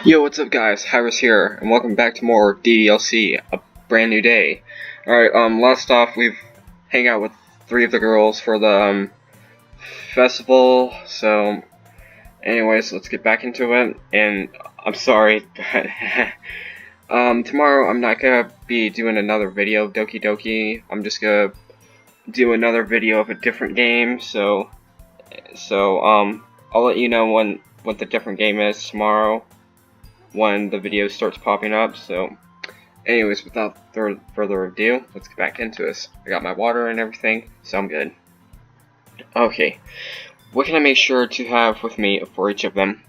Yo, what's up guys, Pyrus here, and welcome back to more DDLC, a brand new day. Alright, last off, we've hang out with 3 of the girls for the, festival, so, anyways, let's get back into it, and I'm sorry, tomorrow I'm not gonna be doing another video of Doki Doki, I'm just gonna do another video of a different game, so, I'll let you know what the different game is tomorrow, when the video starts popping up. So anyways, without further ado, let's get back into this. I got my water and everything, so I'm good. Okay, what can I make sure to have with me for each of them?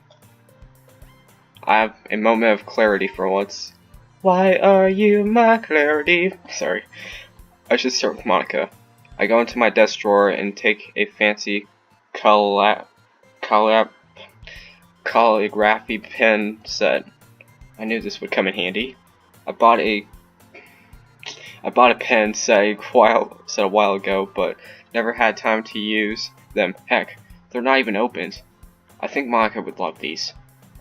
I have a moment of clarity for once. Why are you my clarity? Sorry, I should start with Monica. I go into my desk drawer and take a fancy calligraphy pen set. I knew this would come in handy. I bought a pen set a while ago, but never had time to use them. Heck, they're not even opened. I think Monica would love these.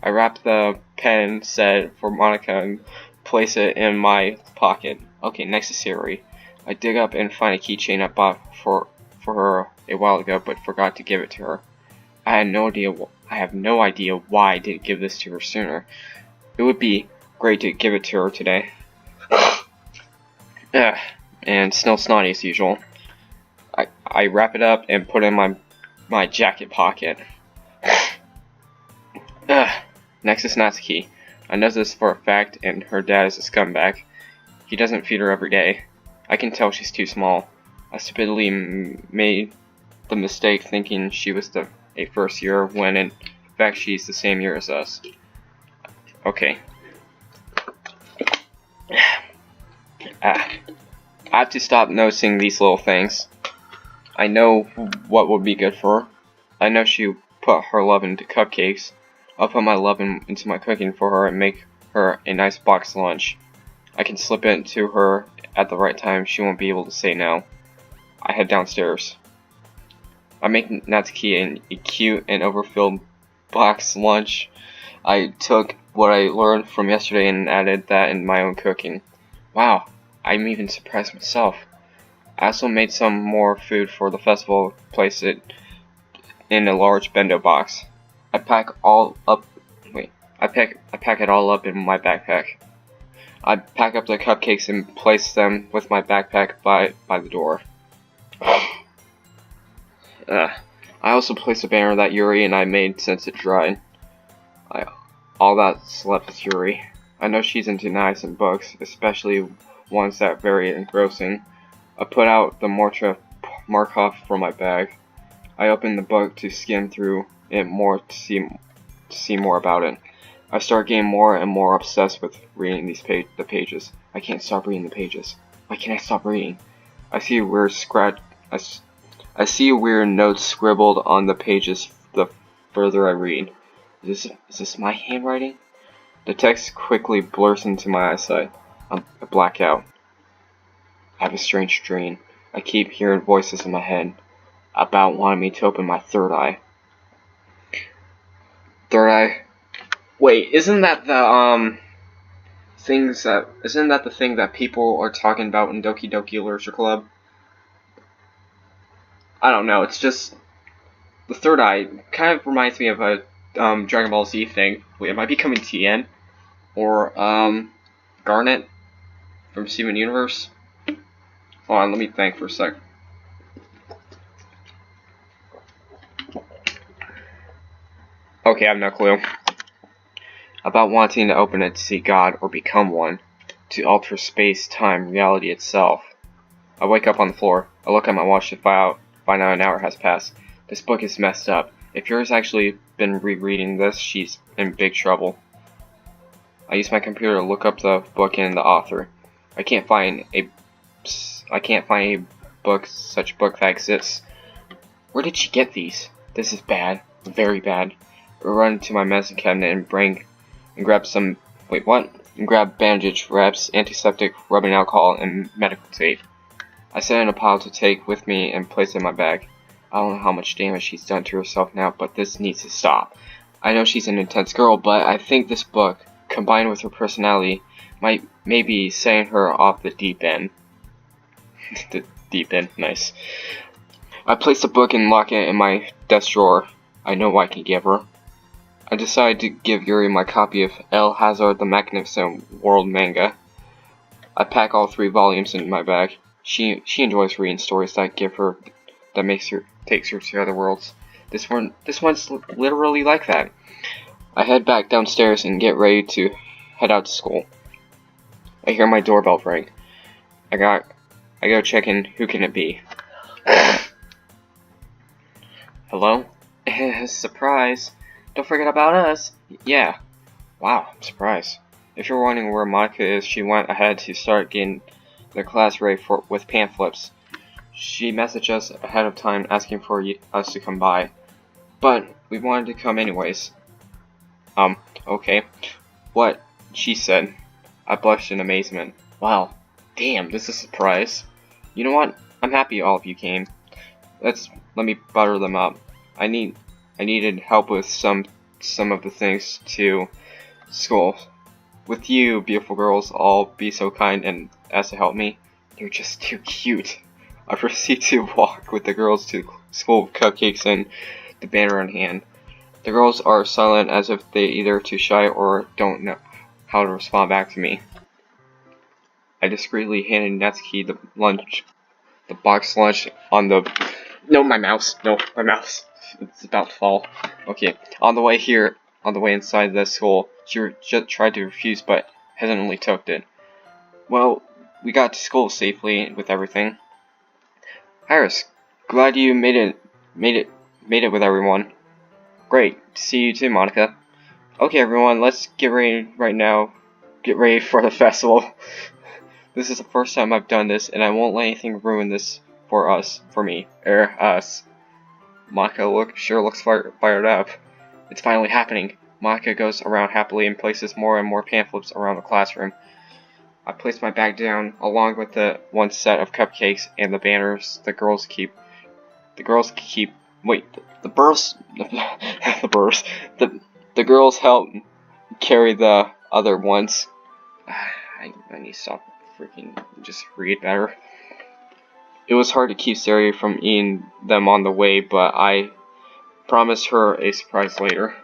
I wrap the pen set for Monica and place it in my pocket. Okay, next is Siri. I dig up and find a keychain I bought for her a while ago, but forgot to give it to her. I have no idea why I didn't give this to her sooner. It would be great to give it to her today. And still snotty as usual. I wrap it up and put it in my jacket pocket. Next is Natsuki. I know this for a fact, and her dad is a scumbag. He doesn't feed her every day. I can tell she's too small. I stupidly made the mistake thinking she was a first year when in fact she's the same year as us. Okay. I have to stop noticing these little things. I know what would be good for her. I know she put her love into cupcakes. I'll put my love into my cooking for her and make her a nice box lunch. I can slip it to her at the right time. She won't be able to say no. I head downstairs. I make Natsuki a cute and overfilled box lunch. I took what I learned from yesterday and added that in my own cooking. Wow, I'm even surprised myself. I also made some more food for the festival, place it in a large bento box. I pack it all up in my backpack. I pack up the cupcakes and place them with my backpack by the door. I also placed a banner that Yuri and I made since it dried. All that slept with Yuri. I know she's into knives and books, especially ones that are very engrossing. I put out the Morcha Markov from my bag. I opened the book to skim through it more to see more about it. I start getting more and more obsessed with reading the pages. I can't stop reading the pages. Why can't I stop reading? I see weird notes scribbled on the pages the further I read. Is this my handwriting? The text quickly blurs into my eyesight. I black out. I have a strange dream. I keep hearing voices in my head about wanting me to open my third eye. Third eye? Wait, isn't that the thing that people are talking about in Doki Doki Literature Club? I don't know, it's just the third eye kind of reminds me of a Dragon Ball Z thing. Wait, it might be coming TN or Garnet from Steven Universe. Hold on, let me think for a sec. Okay, I have no clue. About wanting to open it to see God or become one, to alter space, time, reality itself. I wake up on the floor. I look at my watch to find out an hour has passed. This book is messed up. If Yuri's actually been rereading this, she's in big trouble. I use my computer to look up the book and the author. I can't find a such book that exists. Where did she get these? This is bad. Very bad. I run to my medicine cabinet and grab some. Wait, what? And grab bandage wraps, antiseptic, rubbing alcohol, and medical tape. I set it in a pile to take with me and place it in my bag. I don't know how much damage she's done to herself now, but this needs to stop. I know she's an intense girl, but I think this book, combined with her personality, might maybe send her off the deep end. The deep end, nice. I placed the book and locked it in my desk drawer. I know what I can give her. I decided to give Yuri my copy of El Hazard the Magnificent World manga. I pack all 3 volumes in my bag. She enjoys reading stories that takes her to other worlds. This one's literally like that. I head back downstairs and get ready to head out to school. I hear my doorbell ring. I go check in. Who can it be? Hello? Surprise! Don't forget about us. Yeah. Wow, I'm surprised. If you're wondering where Monica is, she went ahead to start getting the class ready with pamphlets. She messaged us ahead of time asking for us to come by, but we wanted to come anyways. Okay. What? She said. I blushed in amazement. Wow. Damn, this is a surprise. You know what? I'm happy all of you came. Let me butter them up. I needed help with some of the things to school. With you, beautiful girls, all be so kind and as to help me. You're just too cute. I proceed to walk with the girls to school with cupcakes and the banner in hand. The girls are silent as if they either too shy or don't know how to respond back to me. I discreetly handed Natsuki the box lunch on the... No, my mouse. It's about to fall. Okay, on the way inside the school, she just tried to refuse but hesitantly took it. Well, we got to school safely with everything. Pyrus, glad you made it with everyone. Great to see you too, Monica. Okay, everyone, let's get ready right now. Get ready for the festival. This is the first time I've done this, and I won't let anything ruin this for me. Us. Monica sure looks fired up. It's finally happening. Monica goes around happily and places more and more pamphlets around the classroom. I place my bag down, along with the one set of cupcakes and the banners the girls keep. Wait, the girls help carry the other ones. I need to stop freaking just read better. It was hard to keep Sari from eating them on the way, but I promised her a surprise later.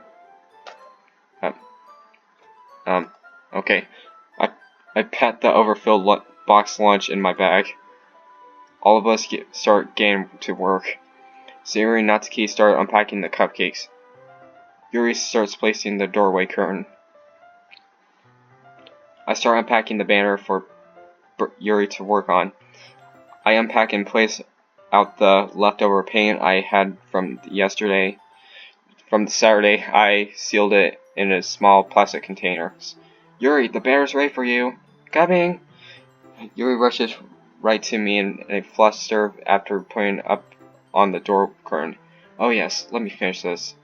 Okay. I pat the overfilled box lunch in my bag. All of us start getting to work. Sari and Natsuki start unpacking the cupcakes. Yuri starts placing the doorway curtain. I start unpacking the banner for Yuri to work on. I unpack and place out the leftover paint I had from yesterday. From the Saturday, I sealed it in a small plastic containers. Yuri, the banner's ready for you. Coming! Yuri rushes right to me in a fluster after putting up on the door curtain. Oh yes, let me finish this.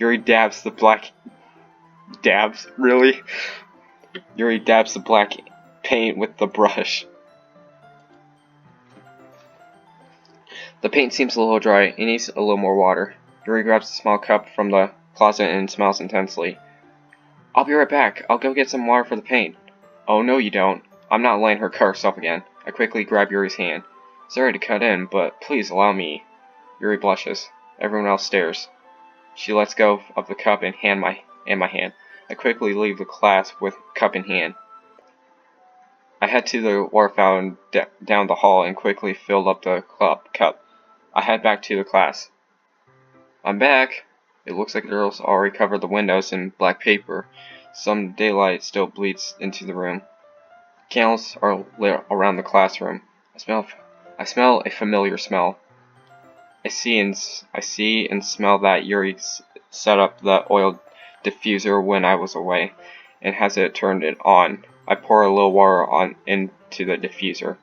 Yuri dabs the black... Dabs? Really? Yuri dabs the black paint with the brush. The paint seems a little dry. It needs a little more water. Yuri grabs a small cup from the closet and smells intensely. I'll be right back. I'll go get some water for the paint. Oh, no you don't. I'm not letting her cut herself again. I quickly grab Yuri's hand. Sorry to cut in, but please allow me. Yuri blushes. Everyone else stares. She lets go of the cup and my hand. I quickly leave the class with cup in hand. I head to the water fountain down the hall and quickly fill up the cup. I head back to the class. I'm back. It looks like the girls already covered the windows in black paper. Some daylight still bleeds into the room. Candles are lit around the classroom. I smell a familiar smell. I see and smell that Yuri set up the oil diffuser when I was away, and has it turned it on. I pour a little water into the diffuser.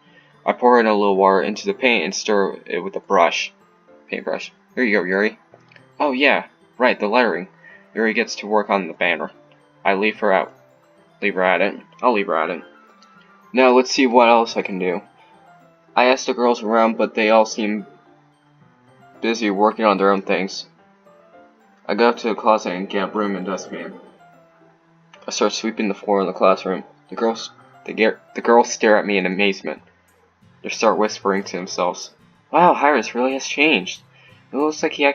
I pour in a little water into the paint and stir it with a paintbrush. Here you go, Yuri. Oh yeah, right, the lettering. Yuri gets to work on the banner. I leave her at it. I'll leave her at it. Now let's see what else I can do. I asked the girls around, but they all seem busy working on their own things. I go up to the closet and get a broom and dustpan. I start sweeping the floor in the classroom. The girls stare at me in amazement. They start whispering to themselves. Wow, Pyrus really has changed. It looks like he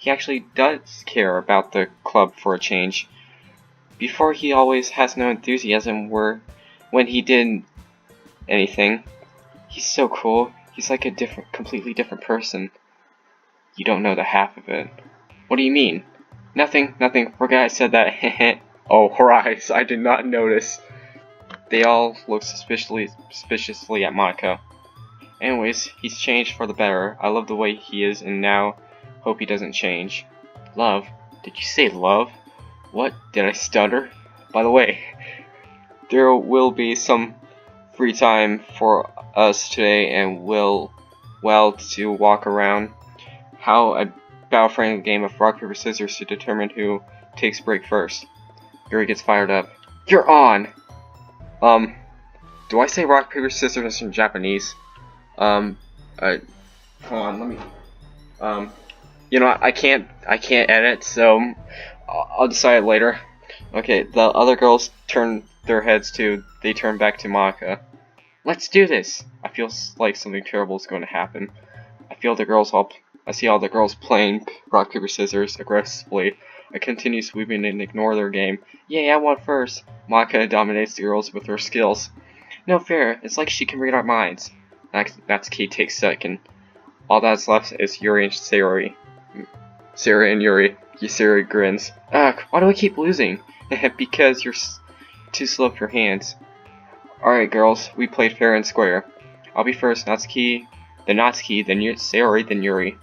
actually does care about the club for a change. Before, he always has no enthusiasm when he did anything. He's so cool. He's like a completely different person. You don't know the half of it. What do you mean? Nothing. Forget I said that. Oh, her eyes. I did not notice. They all look suspiciously at Monica. Anyways, he's changed for the better. I love the way he is, and now hope he doesn't change. Love? Did you say love? What? Did I stutter? By the way, there will be some free time for us today, and to walk around. How about a friendly game of rock, paper, scissors to determine who takes break first? Yuri gets fired up. You're on! Do I say rock, paper, scissors in Japanese? Hold on, let me, you know, I can't edit, so I'll decide later. Okay, the other girls turn their heads they turn back to Monica. Let's do this! I feel like something terrible is going to happen. I see all the girls playing rock, paper, scissors aggressively. I continue sweeping and ignore their game. Yay, I won first! Monica dominates the girls with her skills. No fair, it's like she can read our minds. Natsuki takes second. All that's left is Yuri and Sayori. Sayori and Yuri. Sayori grins. Ugh, why do I keep losing? Because you're too slow with your hands. Alright girls, we played fair and square. I'll be first, Natsuki, then Sayori, then Yuri.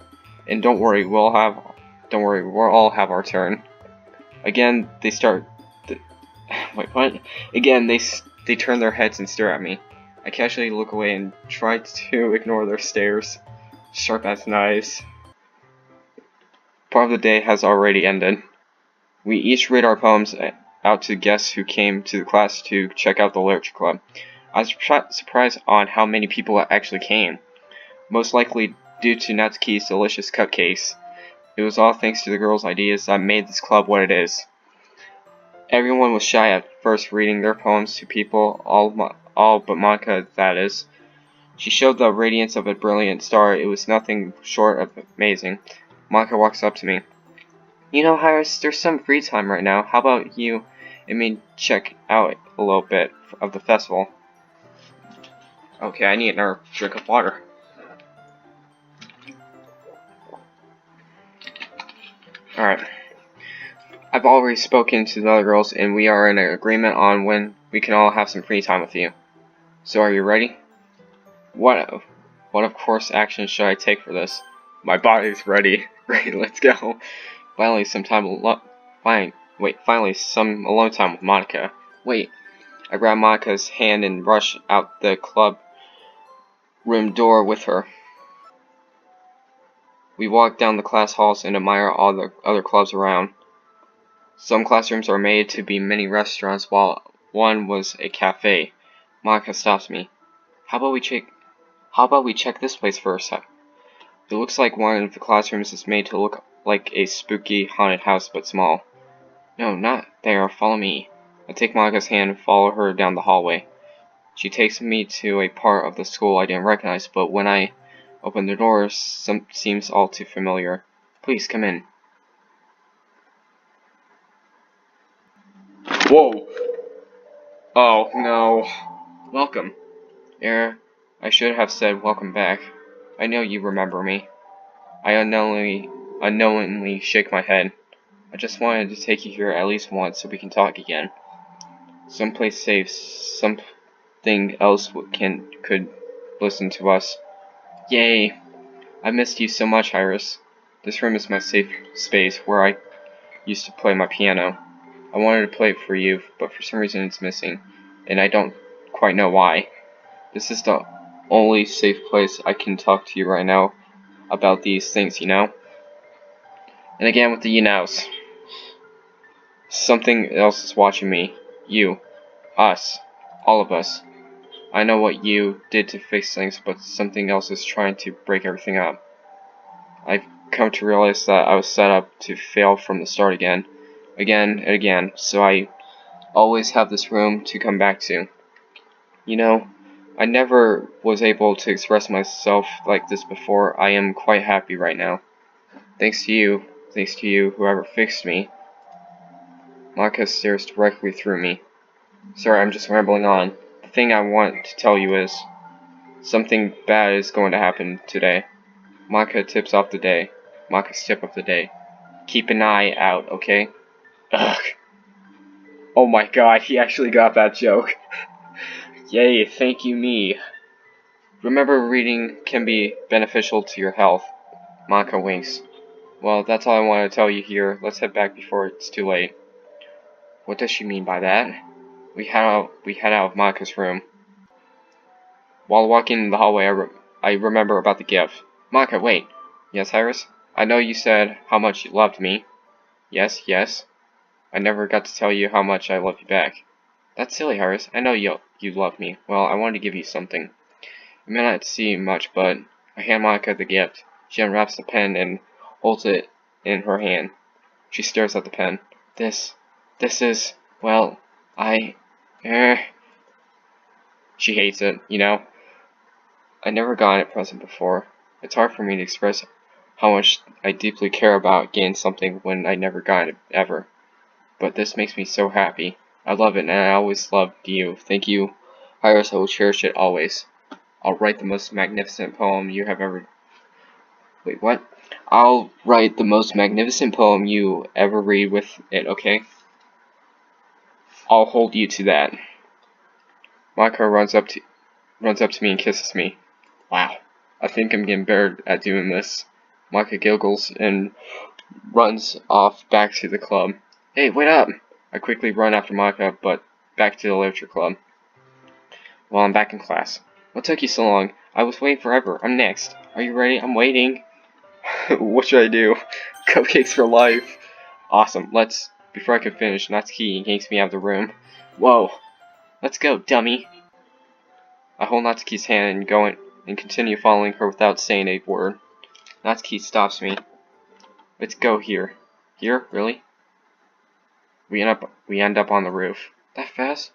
And don't worry, we'll all have our turn. Again, they start... Wait, what? Again, they turn their heads and stare at me. I casually look away and try to ignore their stares, sharp as knives. Part of the day has already ended. We each read our poems out to guests who came to the class to check out the literature club. I was surprised on how many people actually came, most likely due to Natsuki's delicious cupcakes. It was all thanks to the girls' ideas that made this club what it is. Everyone was shy at first reading their poems to people, all but Monica, that is. She showed the radiance of a brilliant star. It was nothing short of amazing. Monica walks up to me. You know, Pyrus, there's some free time right now. How about you and me check out a little bit of the festival? Okay, I need another drink of water. Alright. I've already spoken to the other girls, and we are in an agreement on when we can all have some free time with you. So are you ready? What of course action should I take for this? My body's ready. Great, let's go. Finally some alone time with Monica. Wait. I grab Monica's hand and rush out the club room door with her. We walk down the class halls and admire all the other clubs around. Some classrooms are made to be mini restaurants, while one was a cafe. Monica stops me. How about we check this place first? It looks like one of the classrooms is made to look like a spooky haunted house, but small. No, not there. Follow me. I take Monica's hand and follow her down the hallway. She takes me to a part of the school I didn't recognize, but when I open the door, seems all too familiar. Please come in. Whoa! Oh no. Welcome. I should have said welcome back. I know you remember me. I unknowingly shake my head. I just wanted to take you here at least once so we can talk again. Someplace safe, something else could listen to us. Yay! I missed you so much, Pyrus. This room is my safe space where I used to play my piano. I wanted to play it for you, but for some reason it's missing, and I don't quite know why. This is the only safe place I can talk to you right now about these things, you know? And again with the you knows. Something else is watching me. You. Us. All of us. I know what you did to fix things, but something else is trying to break everything up. I've come to realize that I was set up to fail from the start again and again, so I always have this room to come back to. You know, I never was able to express myself like this before. I am quite happy right now. Thanks to you, whoever fixed me. Maka stares directly through me. Sorry, I'm just rambling on. The thing I want to tell you is, something bad is going to happen today. Maka's tip of the day. Keep an eye out, okay? Ugh. Oh my god, he actually got that joke. Yay, thank you me. Remember, reading can be beneficial to your health. Maka winks. Well, that's all I want to tell you here. Let's head back before it's too late. What does she mean by that? We head out of Maka's room. While walking in the hallway, I remember about the gift. Maka, wait. Yes, Iris? I know you said how much you loved me. Yes. I never got to tell you how much I love you back. That's silly, Iris. I know you love me. Well, I wanted to give you something. You may not see much, but I hand Maka the gift. She unwraps the pen and holds it in her hand. She stares at the pen. This is, well, She hates it, you know? I never gotten a present before. It's hard for me to express how much I deeply care about getting something when I never got it, ever. But this makes me so happy. I love it, and I always loved you. Thank you, Iris. I will cherish it always. I'll write the most magnificent poem you have ever... Wait, what? I'll write the most magnificent poem you ever read with it, okay? I'll hold you to that. Maka runs up to me and kisses me. Wow, I think I'm getting better at doing this. Maka giggles and runs off back to the club. Hey, wait up! I quickly run after Maka, but back to the literature club. Well, I'm back in class. What took you so long? I was waiting forever. I'm next. Are you ready? I'm waiting. What should I do? Cupcakes for life. Awesome. Before I can finish, Natsuki yanks me out of the room. Whoa. Let's go, dummy. I hold Natsuki's hand and continue following her without saying a word. Natsuki stops me. Let's go here. Here? Really? We end up on the roof. That fast?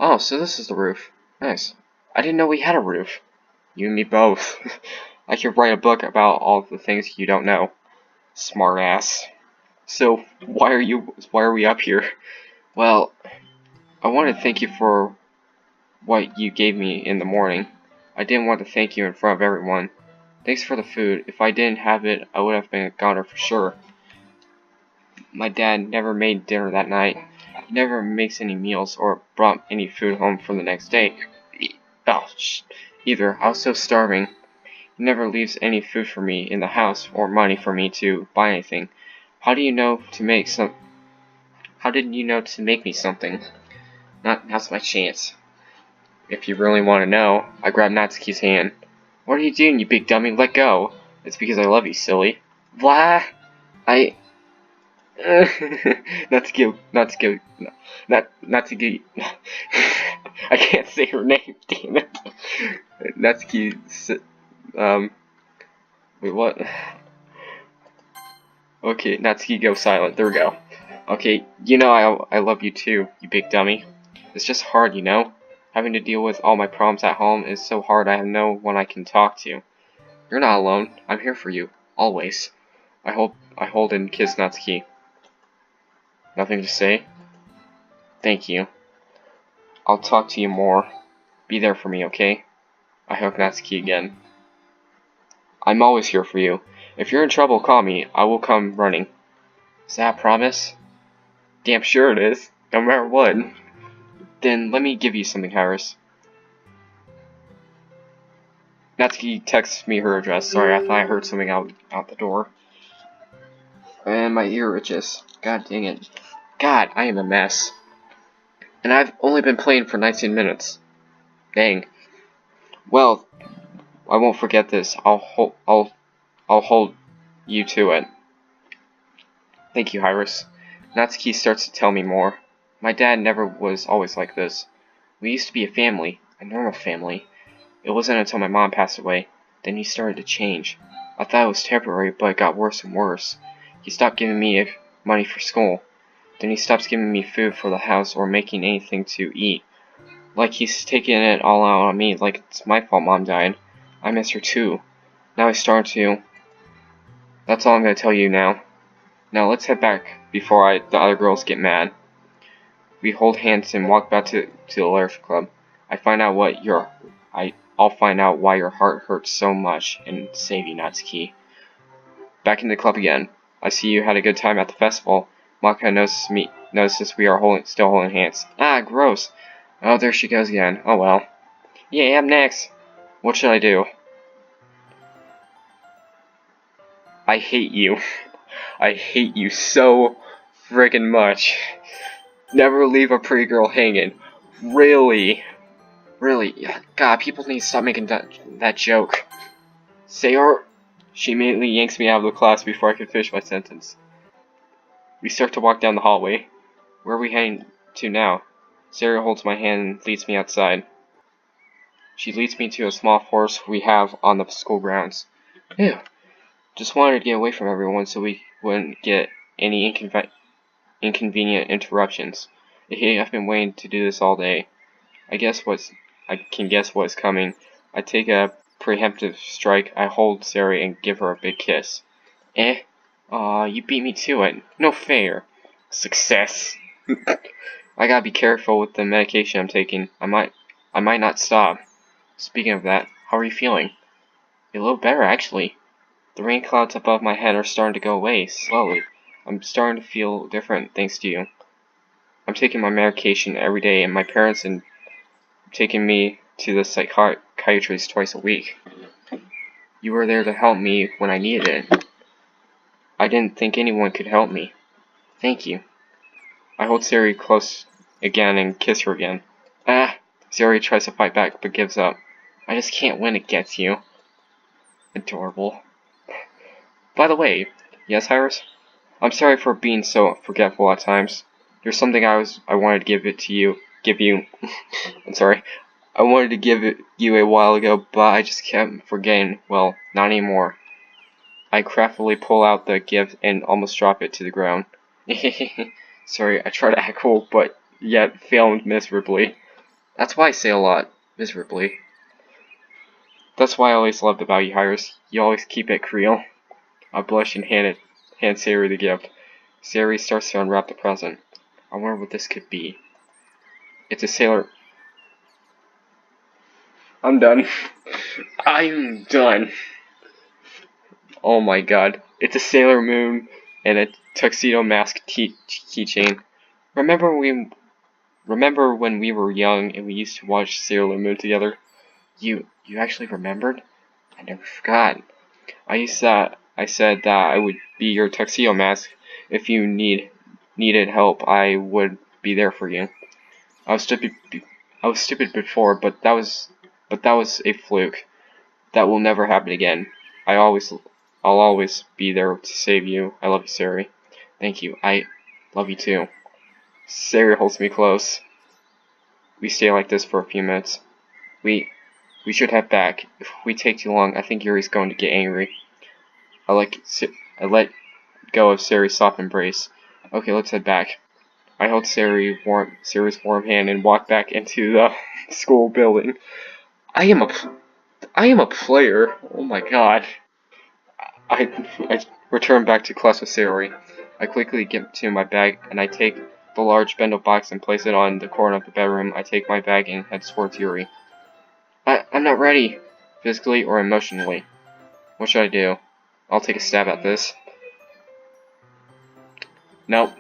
Oh, so this is the roof. Nice. I didn't know we had a roof. You and me both. I could write a book about all the things you don't know. Smart ass. So, why are we up here? Well, I want to thank you for what you gave me in the morning. I didn't want to thank you in front of everyone. Thanks for the food. If I didn't have it, I would have been a goner for sure. My dad never made dinner that night. He never makes any meals or brought any food home for the next day. Either. I was so starving. He never leaves any food for me in the house or money for me to buy anything. How did you know to make me something? Now's my chance. If you really want to know, I grab Natsuki's hand. What are you doing, you big dummy? Let go. It's because I love you, silly. Blah. Natsuki. I can't say her name. Damn it. Natsuki. Wait, what? Okay, Natsuki, go silent. There we go. Okay, you know I love you too, you big dummy. It's just hard, you know? Having to deal with all my problems at home is so hard. I have no one I can talk to. You're not alone. I'm here for you. Always. I hold and kiss Natsuki. Nothing to say? Thank you. I'll talk to you more. Be there for me, okay? I hug Natsuki again. I'm always here for you. If you're in trouble, call me. I will come running. Is that a promise? Damn sure it is. No matter what. Then let me give you something, Iris. Natsuki texts me her address. Sorry, I thought I heard something out the door. And my ear itches. God dang it. God, I am a mess. And I've only been playing for 19 minutes. Dang. Well, I won't forget this. I'll hold you to it. Thank you, Iris. Natsuki starts to tell me more. My dad never was always like this. We used to be a family, a normal family. It wasn't until my mom passed away, then he started to change. I thought it was temporary, but it got worse and worse. He stopped giving me money for school. Then he stops giving me food for the house or making anything to eat. Like he's taking it all out on me, like it's my fault Mom died. I miss her too. Now he's starting to. That's all I'm gonna tell you now. Now let's head back before the other girls get mad. We hold hands and walk back to the Lyric Club. I'll find out why your heart hurts so much and save you, Natsuki. Back in the club again. I see you had a good time at the festival. Maka notices we are still holding hands. Ah, gross. Oh, there she goes again. Oh well. Yeah, I'm next. What should I do? I hate you. I hate you so friggin' much. Never leave a pretty girl hanging. Really? Really? God, people need to stop making that joke. Sayori. She immediately yanks me out of the class before I can finish my sentence. We start to walk down the hallway. Where are we heading to now? Sayori holds my hand and leads me outside. She leads me to a small forest we have on the school grounds. Ew. Just wanted to get away from everyone so we wouldn't get any inconvenient interruptions. I've been waiting to do this all day. I can guess what's coming. I take a preemptive strike. I hold Sayori and give her a big kiss. Eh? Aw, you beat me to it. No fair. Success. I gotta be careful with the medication I'm taking. I might not stop. Speaking of that, how are you feeling? A little better, actually. The rain clouds above my head are starting to go away, slowly. I'm starting to feel different, thanks to you. I'm taking my medication every day, and my parents are taking me to the psychiatrist twice a week. You were there to help me when I needed it. I didn't think anyone could help me. Thank you. I hold Sayori close again and kiss her again. Ah! Sayori tries to fight back, but gives up. I just can't win against you. Adorable. By the way, yes, Pyrus? I'm sorry for being so forgetful at times. There's something I wanted to give you. I'm sorry. I wanted to give it you a while ago, but I just kept forgetting. Well, not anymore. I craftily pull out the gift and almost drop it to the ground. Sorry, I try to act cool, but yet failed miserably. That's why I say a lot. Miserably. That's why I always loved about you, Pyrus. You always keep it real. I blush and hand Sayori the gift. Sayori starts to unwrap the present. I wonder what this could be. It's a sailor. I'm done. I'm done. Oh my god. It's a Sailor Moon and a tuxedo mask keychain. Remember when we were young and we used to watch Sailor Moon together? You actually remembered? I never forgot. I said that I would be your tuxedo mask. If you needed help, I would be there for you. I was stupid before, but that was a fluke. That will never happen again. I'll always be there to save you. I love you, Sayori. Thank you. I love you too. Sayori holds me close. We stay like this for a few minutes. We should head back. If we take too long, I think Yuri's going to get angry. I let go of Sayori's soft embrace. Okay, let's head back. I hold Sayori's warm hand and walk back into the school building. I am a player. Oh my god. I return back to class with Sayori. I quickly get to my bag and I take the large bundle box and place it on the corner of the bedroom. I take my bag and head towards Yuri. I'm not ready, physically or emotionally. What should I do? I'll take a stab at this. Nope.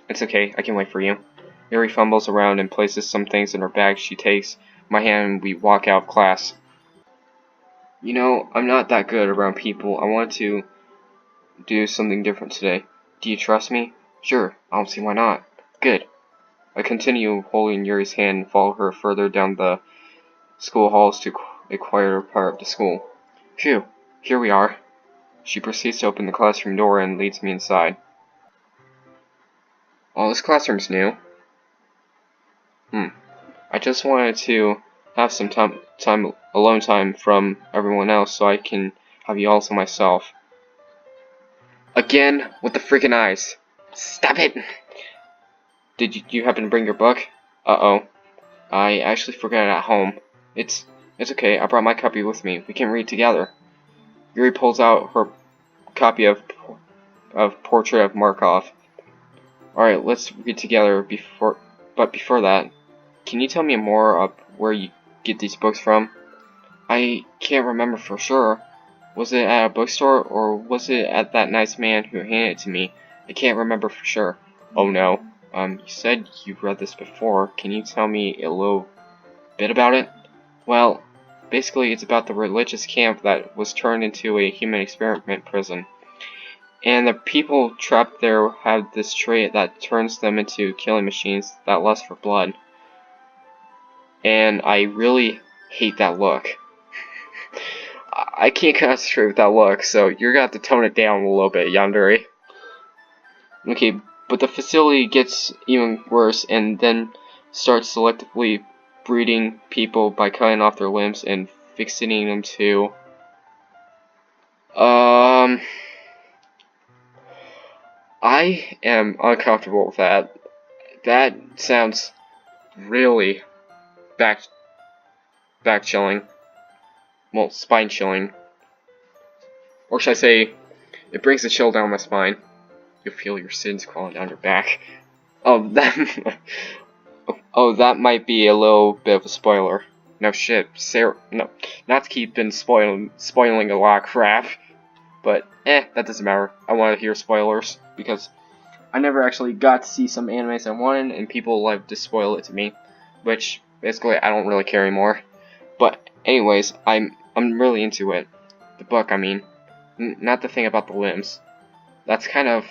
It's okay, I can wait for you. Yuri fumbles around and places some things in her bag. She takes my hand and we walk out of class. You know, I'm not that good around people. I want to do something different today. Do you trust me? Sure, I don't see why not. Good. I continue holding Yuri's hand and follow her further down the school halls to a quieter part of the school. Phew, here we are. She proceeds to open the classroom door and leads me inside. Oh, this classroom's new. I just wanted to have some alone time from everyone else so I can have you all to myself. Again with the freaking eyes. Stop it! Did you happen to bring your book? Uh-oh. I actually forgot it at home. It's okay, I brought my copy with me. We can read together. Yuri pulls out her copy of Portrait of Markov. Alright, let's read together but before that, can you tell me more of where you get these books from? I can't remember for sure. Was it at a bookstore, or was it at that nice man who handed it to me? I can't remember for sure. Oh no. You said you've read this before. Can you tell me a little bit about it? Well, basically it's about the religious camp that was turned into a human experiment prison. And the people trapped there have this trait that turns them into killing machines that lust for blood. And I really hate that look. I can't concentrate with that look, so you're gonna have to tone it down a little bit, Yandere. Okay, but the facility gets even worse and then starts selectively breeding people by cutting off their limbs and fixating them to I am uncomfortable with that. That sounds really back chilling. Well, spine chilling. Or should I say, it brings a chill down my spine. You feel your sins crawling down your back. Oh, that might be a little bit of a spoiler. No shit, Sarah. No, not to keep in spoiling a lot of crap. But that doesn't matter. I want to hear spoilers because I never actually got to see some animes I wanted, and people like to spoil it to me, which basically I don't really care anymore. But anyways, I'm really into it. The book, I mean, not the thing about the limbs. That's kind of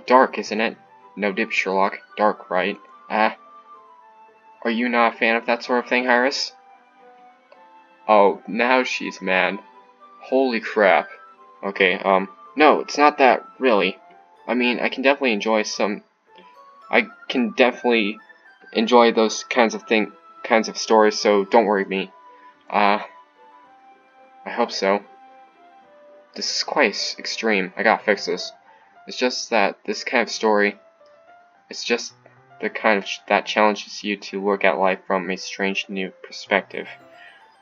dark, isn't it? No dip, Sherlock. Dark, right? Are you not a fan of that sort of thing, Iris? Oh, now she's mad. Holy crap. Okay, no, it's not that, really. I mean, I can definitely enjoy those kinds of stories, so don't worry me. I hope so. This is quite extreme. I gotta fix this. It's just that this kind of story, it's just the kind of that challenges you to look at life from a strange new perspective.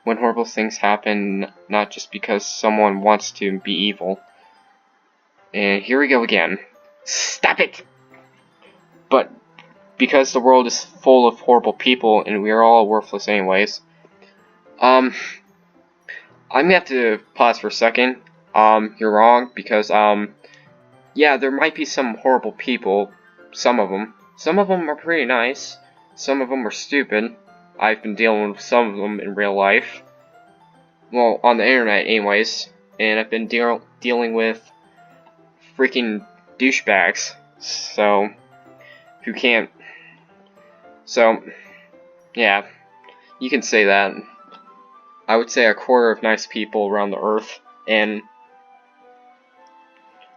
When horrible things happen, not just because someone wants to be evil. And here we go again. Stop it! But because the world is full of horrible people and we are all worthless anyways, I'm gonna have to pause for a second. You're wrong, because, yeah, there might be some horrible people, some of them. Some of them are pretty nice, some of them are stupid. I've been dealing with some of them in real life. Well, on the internet anyways. And I've been dealing with freaking douchebags. So, who can't... So, yeah, you can say that. I would say a quarter of nice people around the earth, and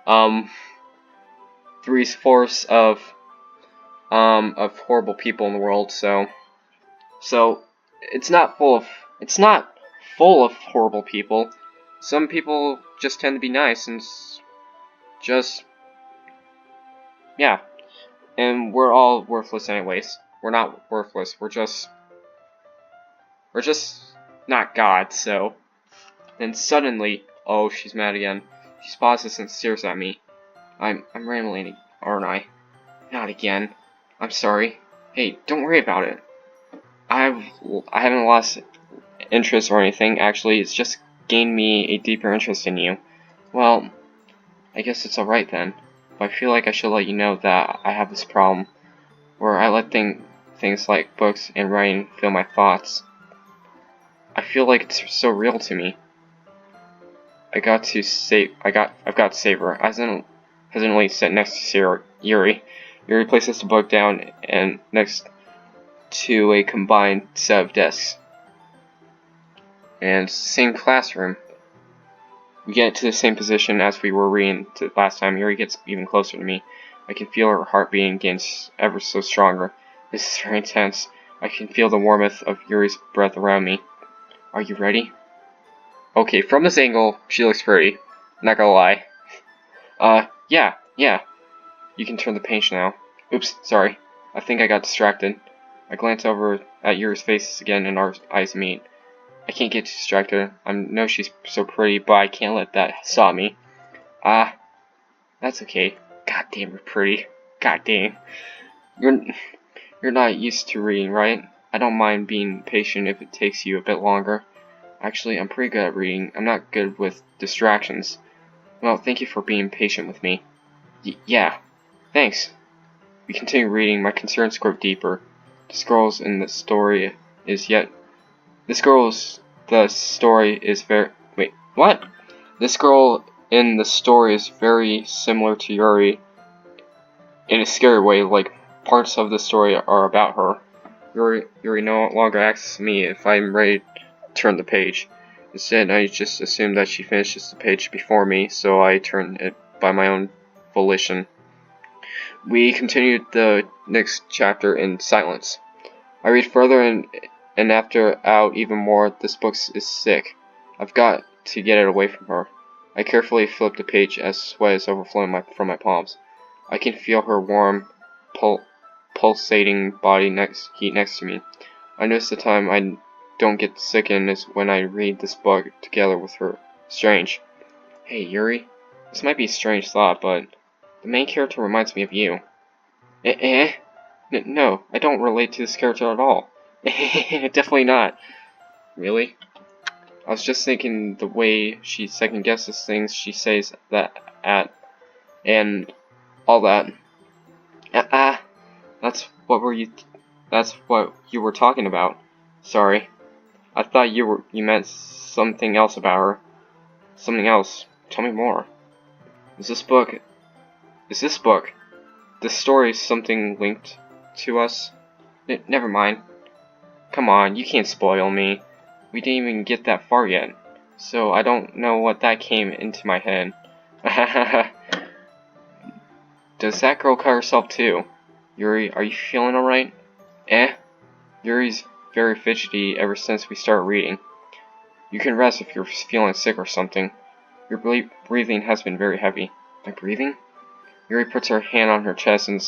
3/4 of horrible people in the world. So it's not full of horrible people. Some people just tend to be nice and just, yeah. And we're all worthless anyways. We're not worthless. We're just not God. So then suddenly, oh, she's mad again. She pauses and stares at me. I'm rambling, aren't I? Not again. I'm sorry. Hey, don't worry about it. I haven't lost interest or anything. Actually, it's just gained me a deeper interest in you. Well, I guess it's alright then. But I feel like I should let you know that I have this problem where I let things like books and writing fill my thoughts. I feel like it's so real to me. I've got to save her. I hesitantly sit next to Yuri. Yuri places the book down and next to a combined set of desks. And it's the same classroom. We get to the same position as we were reading last time. Yuri gets even closer to me. I can feel her heart beating against ever so stronger. This is very intense. I can feel the warmth of Yuri's breath around me. Are you ready? Okay, from this angle, she looks pretty. Not gonna lie. Yeah. You can turn the page now. Oops, sorry. I think I got distracted. I glance over at Yuri's face again and our eyes meet. I can't get distracted. I know she's so pretty, but I can't let that stop me. That's okay. God damn, you're pretty. God dang. You're not used to reading, right? I don't mind being patient if it takes you a bit longer. Actually, I'm pretty good at reading. I'm not good with distractions. Well, thank you for being patient with me. Yeah, thanks. We continue reading. My concerns grow deeper. This girl's in the story is yet. This girl's the story is very. Wait, what? This girl in the story is very similar to Yuri in a scary way. Like parts of the story are about her. Yuri no longer asks me if I'm ready to turn the page. Instead, I just assume that she finishes the page before me, so I turn it by my own volition. We continued the next chapter in silence. I read further and after out even more. This book is sick. I've got to get it away from her. I carefully flip the page as sweat is overflowing from my palms. I can feel her warm, pulsating body heat next to me. I notice the time I don't get sickened is when I read this book together with her. Strange. Hey, Yuri. This might be a strange thought, but the main character reminds me of you. No, I don't relate to this character at all. Definitely not. Really? I was just thinking the way she second guesses things she says and all that. That's what you were talking about. Sorry. I thought you meant something else about her. Something else. Tell me more. This story something linked to us? Never mind. Come on, you can't spoil me. We didn't even get that far yet. So I don't know what that came into my head. Does that girl cut herself too? Yuri, are you feeling alright? Yuri's very fidgety ever since we started reading. You can rest if you're feeling sick or something. Your breathing has been very heavy. My breathing? Yuri puts her hand on her chest and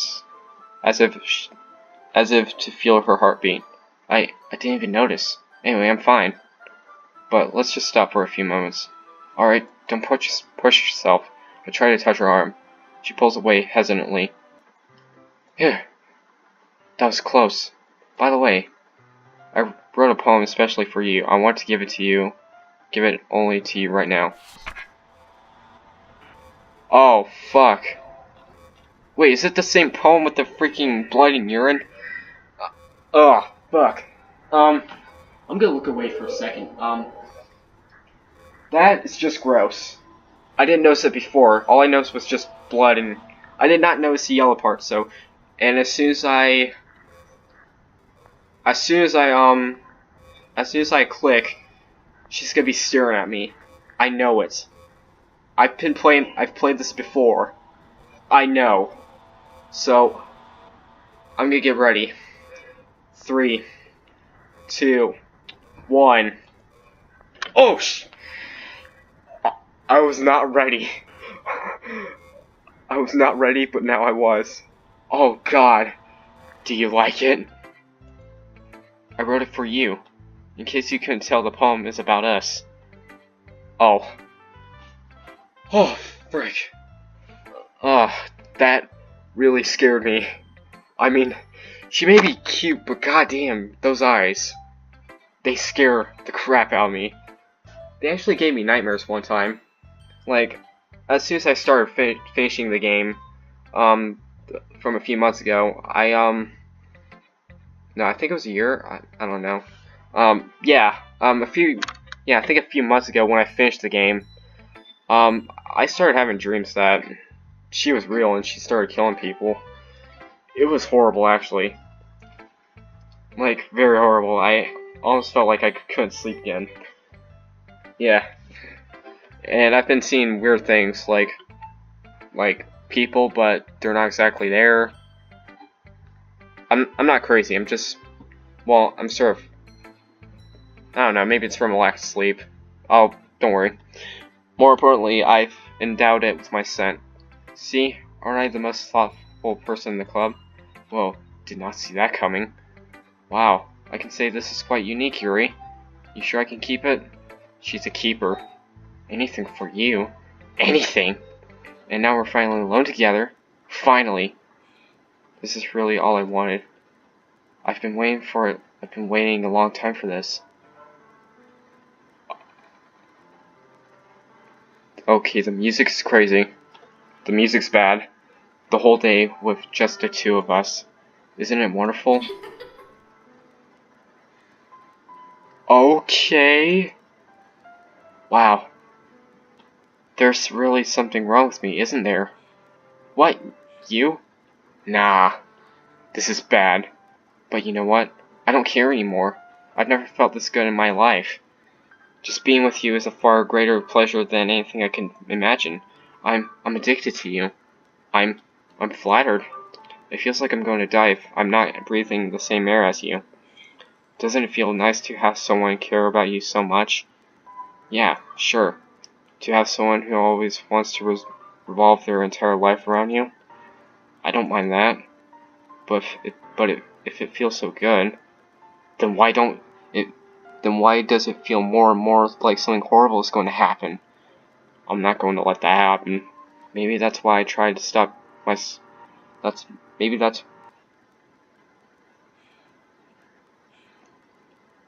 as if to feel her heartbeat. I didn't even notice. Anyway, I'm fine. But let's just stop for a few moments. Alright, don't push yourself. I try to touch her arm. She pulls away hesitantly. Here. That was close. By the way, I wrote a poem especially for you. I want to give it to you. Give it only to you right now. Oh, fuck. Wait, is it the same poem with the freaking blood and urine? Oh, fuck. I'm gonna look away for a second. That is just gross. I didn't notice it before. All I noticed was just blood, and I did not notice the yellow part, so... And as soon as I click, she's gonna be staring at me. I know it. I've played this before. I know. So, I'm gonna get ready. 3, 2, 1. Oh, I was not ready. I was not ready, but now I was. Oh God, do you like it? I wrote it for you. In case you couldn't tell, the poem is about us. Oh. Oh, frick. That really scared me. I mean, she may be cute, but goddamn, those eyes. They scare the crap out of me. They actually gave me nightmares one time. Like, as soon as I started finishing the game, from a few months ago, no, I think it was a year, I don't know. I think a few months ago when I finished the game, I started having dreams that she was real and she started killing people. It was horrible, actually. Like, very horrible. I almost felt like I couldn't sleep again. Yeah. And I've been seeing weird things, like people, but they're not exactly there. I'm not crazy, I'm just, well, I'm sort of, I don't know, maybe it's from a lack of sleep. Don't worry. More importantly, I've endowed it with my scent. See? Aren't I the most thoughtful person in the club? Whoa, did not see that coming. Wow, I can say this is quite unique, Yuri. You sure I can keep it? She's a keeper. Anything for you. Anything! And now we're finally alone together. Finally! This is really all I wanted. I've been waiting for it. I've been waiting a long time for this. Okay, the music's crazy. The music's bad. The whole day with just the two of us. Isn't it wonderful? Okay. Wow. There's really something wrong with me, isn't there? What? You? Nah. This is bad. But you know what? I don't care anymore. I've never felt this good in my life. Just being with you is a far greater pleasure than anything I can imagine. I'm addicted to you. I'm flattered. It feels like I'm going to die if I'm not breathing the same air as you. Doesn't it feel nice to have someone care about you so much? Yeah, sure. To have someone who always wants to revolve their entire life around you? I don't mind that. But if it feels so good, then why does it feel more and more like something horrible is going to happen? I'm not going to let that happen. Maybe that's why I tried to stop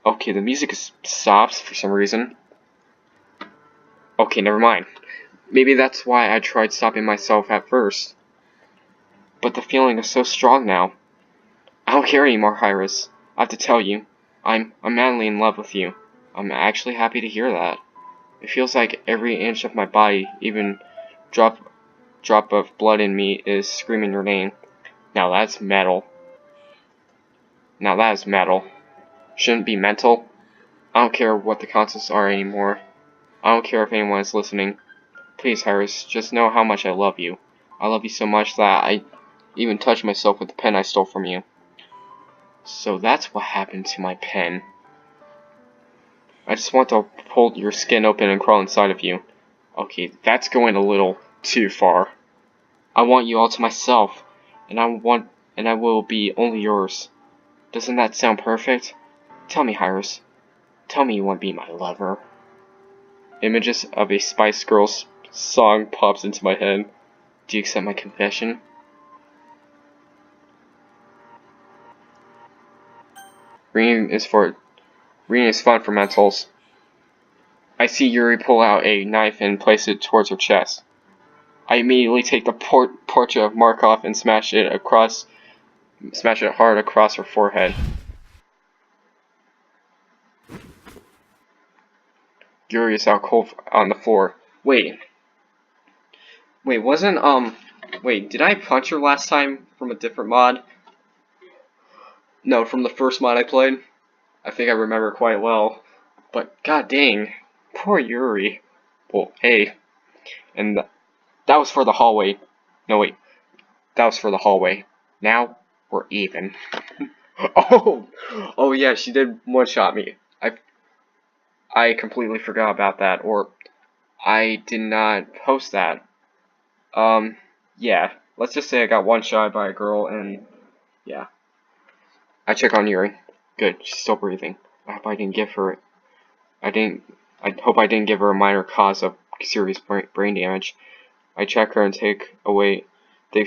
Okay, the music stops for some reason. Okay, never mind. Maybe that's why I tried stopping myself at first. But the feeling is so strong now. I don't care anymore, Pyrus. I have to tell you, I'm madly in love with you. I'm actually happy to hear that. It feels like every inch of my body, even drop of blood in me, is screaming your name. Now that's metal. Now that is metal. Shouldn't be mental. I don't care what the concepts are anymore. I don't care if anyone is listening. Please, Pyrus, just know how much I love you. I love you so much that I even touched myself with the pen I stole from you. So that's what happened to my pen. I just want to pull your skin open and crawl inside of you. Okay, that's going a little too far. I want you all to myself, and I will be only yours. Doesn't that sound perfect? Tell me, Pyrus. Tell me you want to be my lover. Images of a Spice Girls song pops into my head. Do you accept my confession? Reading is fun for mentals. I see Yuri pull out a knife and place it towards her chest. I immediately take the portrait of Markov and smash it hard across her forehead. Yuri is out cold on the floor. Wait, did I punch her last time from a different mod? No, from the first mod I played. I think I remember quite well. But god dang, poor Yuri. Well, hey, and that was for the hallway. No wait, that was for the hallway. Now we're even. Oh yeah, she did one-shot me. I completely forgot about that, or I did not post that. Yeah, let's just say I got one-shot by a girl, and yeah. I check on Yuri. Good, she's still breathing. I hope I didn't give her a minor cause of serious brain damage. I check her and take away the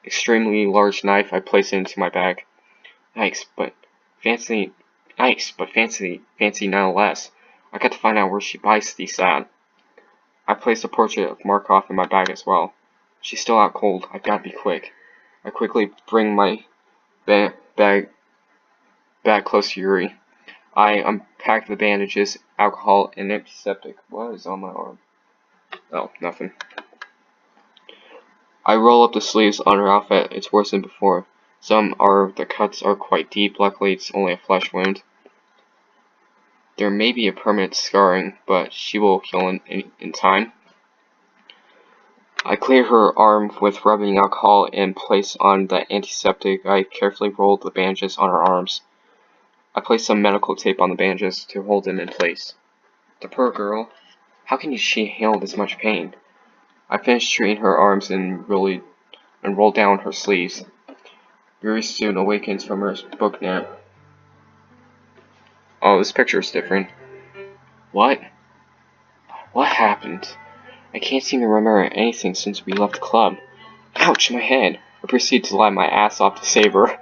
extremely large knife. I place it into my bag. Nice, but fancy nonetheless. I got to find out where she buys these at. I placed a portrait of Markov in my bag as well. She's still out cold. I've got to be quick. I quickly bring my bag close to Yuri. I unpack the bandages, alcohol, and antiseptic. What is on my arm? Oh, nothing. I roll up the sleeves on her outfit. It's worse than before. The cuts are quite deep. Luckily, it's only a flesh wound. There may be a permanent scarring, but she will heal in time. I clear her arm with rubbing alcohol and place on the antiseptic. I carefully roll the bandages on her arms. I place some medical tape on the bandages to hold them in place. The poor girl. How can she handle this much pain? I finished treating her arms and rolled down her sleeves. Yuri soon awakens from her book nap. Oh, this picture's different. What? What happened? I can't seem to remember anything since we left the club. Ouch, my head. I proceed to lie my ass off to save her.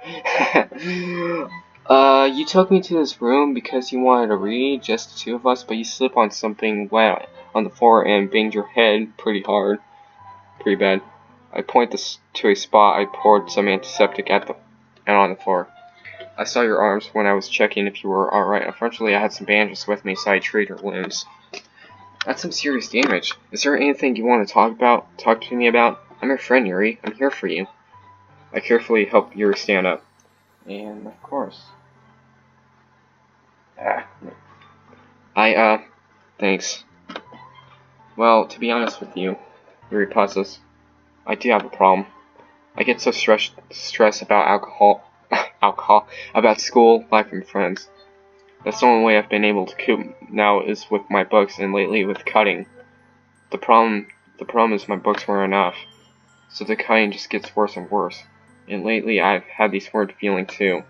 You took me to this room because you wanted to read, just the two of us, but you slipped on something wet on the floor and banged your head pretty hard. Pretty bad. I point this to a spot I poured some antiseptic and on the floor. I saw your arms when I was checking if you were alright. Unfortunately, I had some bandages with me, so I treated your wounds. That's some serious damage. Is there anything you want to talk to me about? I'm your friend, Yuri. I'm here for you. I carefully help Yuri stand up. And, of course. Thanks. Well, to be honest with you, Yuri pauses. I do have a problem. I get so stressed about alcohol, about school, life, and friends. That's the only way I've been able to cope now is with my books and lately with cutting. The problem is my books weren't enough. So the cutting just gets worse and worse. And lately I've had these weird feelings too.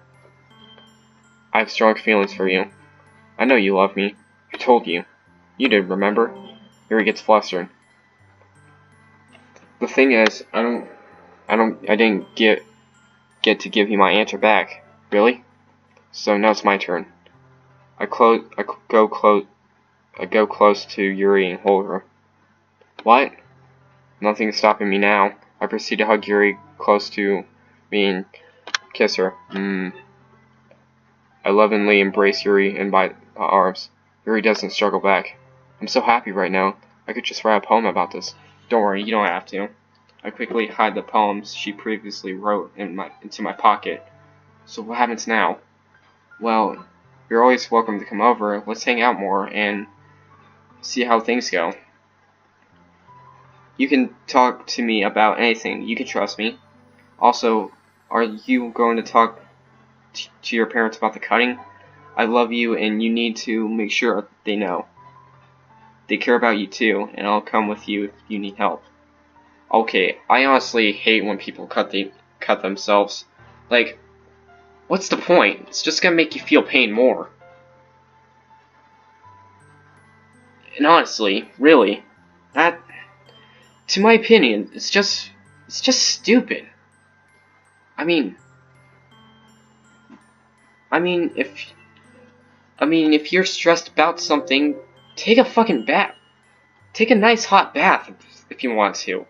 I have strong feelings for you. I know you love me. I told you. You did, remember? Yuri gets flustered. The thing is, I didn't get to give you my answer back. Really? So now it's my turn. I go close to Yuri and hold her. What? Nothing is stopping me now. I proceed to hug Yuri close to me and kiss her. I lovingly embrace Yuri in my arms. Yuri doesn't struggle back. I'm so happy right now. I could just write a poem about this. Don't worry, you don't have to. I quickly hide the poems she previously wrote into my pocket. So what happens now? Well, you're always welcome to come over. Let's hang out more and see how things go. You can talk to me about anything. You can trust me. Also, are you going to talk to your parents about the cutting? I love you and you need to make sure they know. They care about you too, and I'll come with you if you need help. Okay, I honestly hate when people cut themselves. Like, what's the point? It's just gonna make you feel pain more. And honestly, really, that, to my opinion, it's just stupid. I mean, if you're stressed about something, take a fucking bath. Take a nice hot bath if you want to.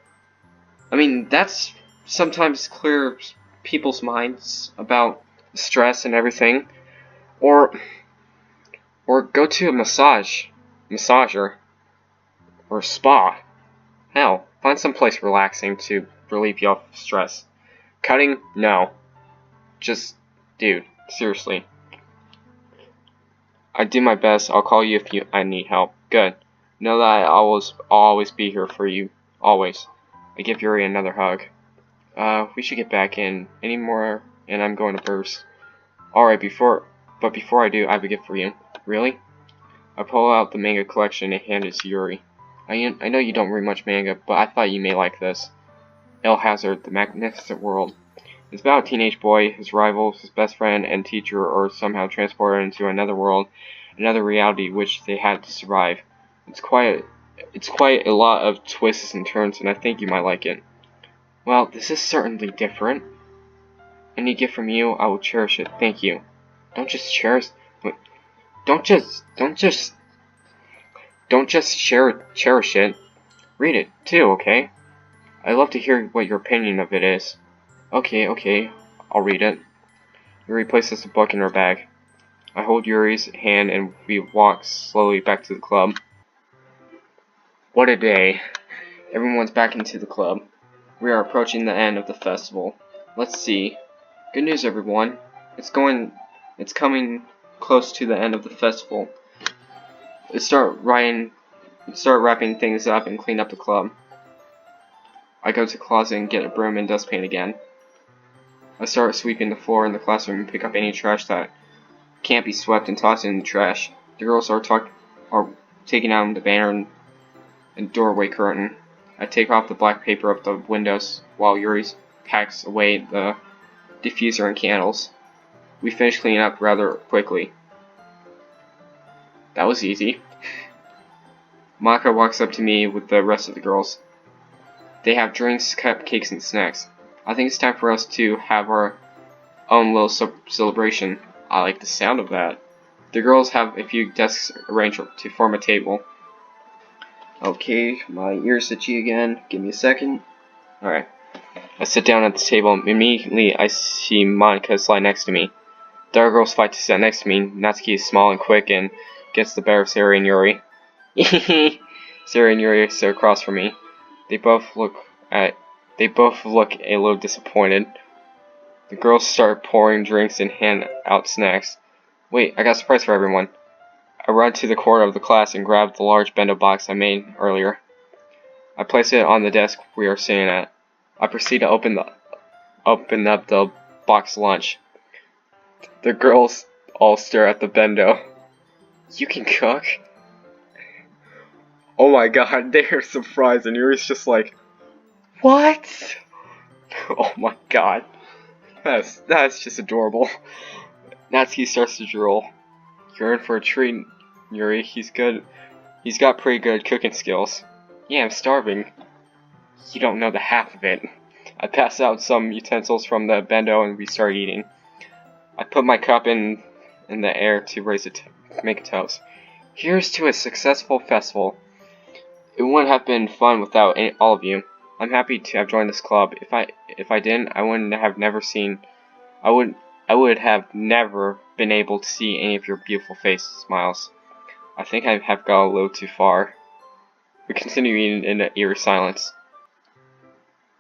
I mean, that's sometimes clear people's minds about stress and everything. Or go to a massager, or a spa. Hell, find some place relaxing to relieve you of stress. Cutting? No. Just, dude, seriously. I do my best. I'll call you if I need help. Good. Know that I'll always be here for you. Always. I give Yuri another hug. We should get back in. Any more, and I'm going to Pyrus. Alright, before I do, I have a gift for you. Really? I pull out the manga collection and hand it to Yuri. I know you don't read much manga, but I thought you may like this. El Hazard, The Magnificent World. It's about a teenage boy, his rivals, his best friend, and teacher are somehow transported into another world, another reality which they had to survive. It's quite a lot of twists and turns, and I think you might like it. Well, this is certainly different. Any gift from you, I will cherish it. Thank you. Don't just cherish it. Read it too, okay? I'd love to hear what your opinion of it is. Okay, I'll read it. Yuri places the book in her bag. I hold Yuri's hand and we walk slowly back to the club. What a day. Everyone's back into the club. We are approaching the end of the festival. Let's see. Good news, everyone. It's coming close to the end of the festival. Let's start wrapping things up and clean up the club. I go to the closet and get a broom and dustpan again. I start sweeping the floor in the classroom and pick up any trash that can't be swept and toss it in the trash. The girls are taking down the banner and doorway curtain. I take off the black paper up the windows while Yuri packs away the diffuser and candles. We finish cleaning up rather quickly. That was easy. Maka walks up to me with the rest of the girls. They have drinks, cupcakes, and snacks. I think it's time for us to have our own little celebration. I like the sound of that. The girls have a few desks arranged to form a table. Okay, my ears itchy again. Give me a second. Alright. I sit down at the table and immediately I see Monica slide next to me. The other girls fight to sit next to me. Natsuki is small and quick and gets the better of Sarah and Yuri. Sarah and Yuri sit across from me. They both look a little disappointed. The girls start pouring drinks and hand out snacks. Wait, I got a surprise for everyone. I run to the corner of the class and grab the large bento box I made earlier. I place it on the desk we are sitting at. I proceed to open up the box lunch. The girls all stare at the bento. You can cook? Oh my god, they are surprised and Yuri's just like, what? Oh my god. That's just adorable. Natsuki starts to drool. You're in for a treat, Yuri. He's good. He's got pretty good cooking skills. Yeah, I'm starving. You don't know the half of it. I pass out some utensils from the bento and we start eating. I put my cup in the air to make a toast. Here's to a successful festival. It wouldn't have been fun without all of you. I'm happy to have joined this club. If I didn't, I would have never been able to see any of your beautiful smiles. I think I have gone a little too far. We continue eating in an eerie silence.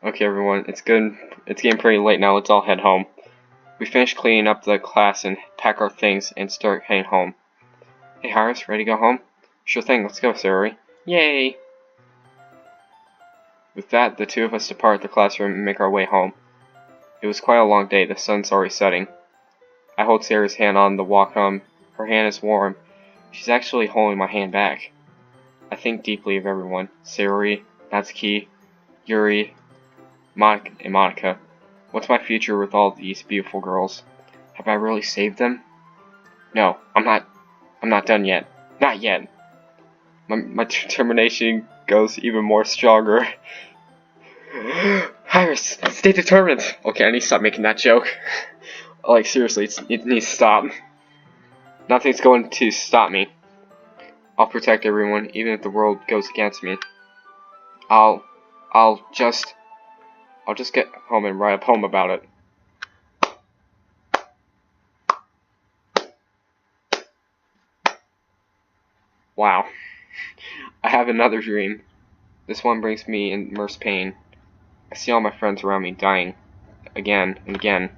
Okay, everyone, it's good. It's getting pretty late now. Let's all head home. We finish cleaning up the class and pack our things and start heading home. Hey, Harris, ready to go home? Sure thing. Let's go, Sarah. Yay! With that, the two of us depart the classroom and make our way home. It was quite a long day. The sun's already setting. I hold Sarah's hand on the walk home. Her hand is warm. She's actually holding my hand back. I think deeply of everyone. Sarah, Natsuki, Yuri, and Monica. What's my future with all these beautiful girls? Have I really saved them? No, I'm not done yet. Not yet. My determination goes even more stronger. Iris, stay determined. Okay, I need to stop making that joke. Like, seriously, it needs to stop. Nothing's going to stop me. I'll protect everyone, even if the world goes against me. I'll just get home and write a poem about it. Wow. I have another dream. This one brings me immense pain. I see all my friends around me dying. Again and again.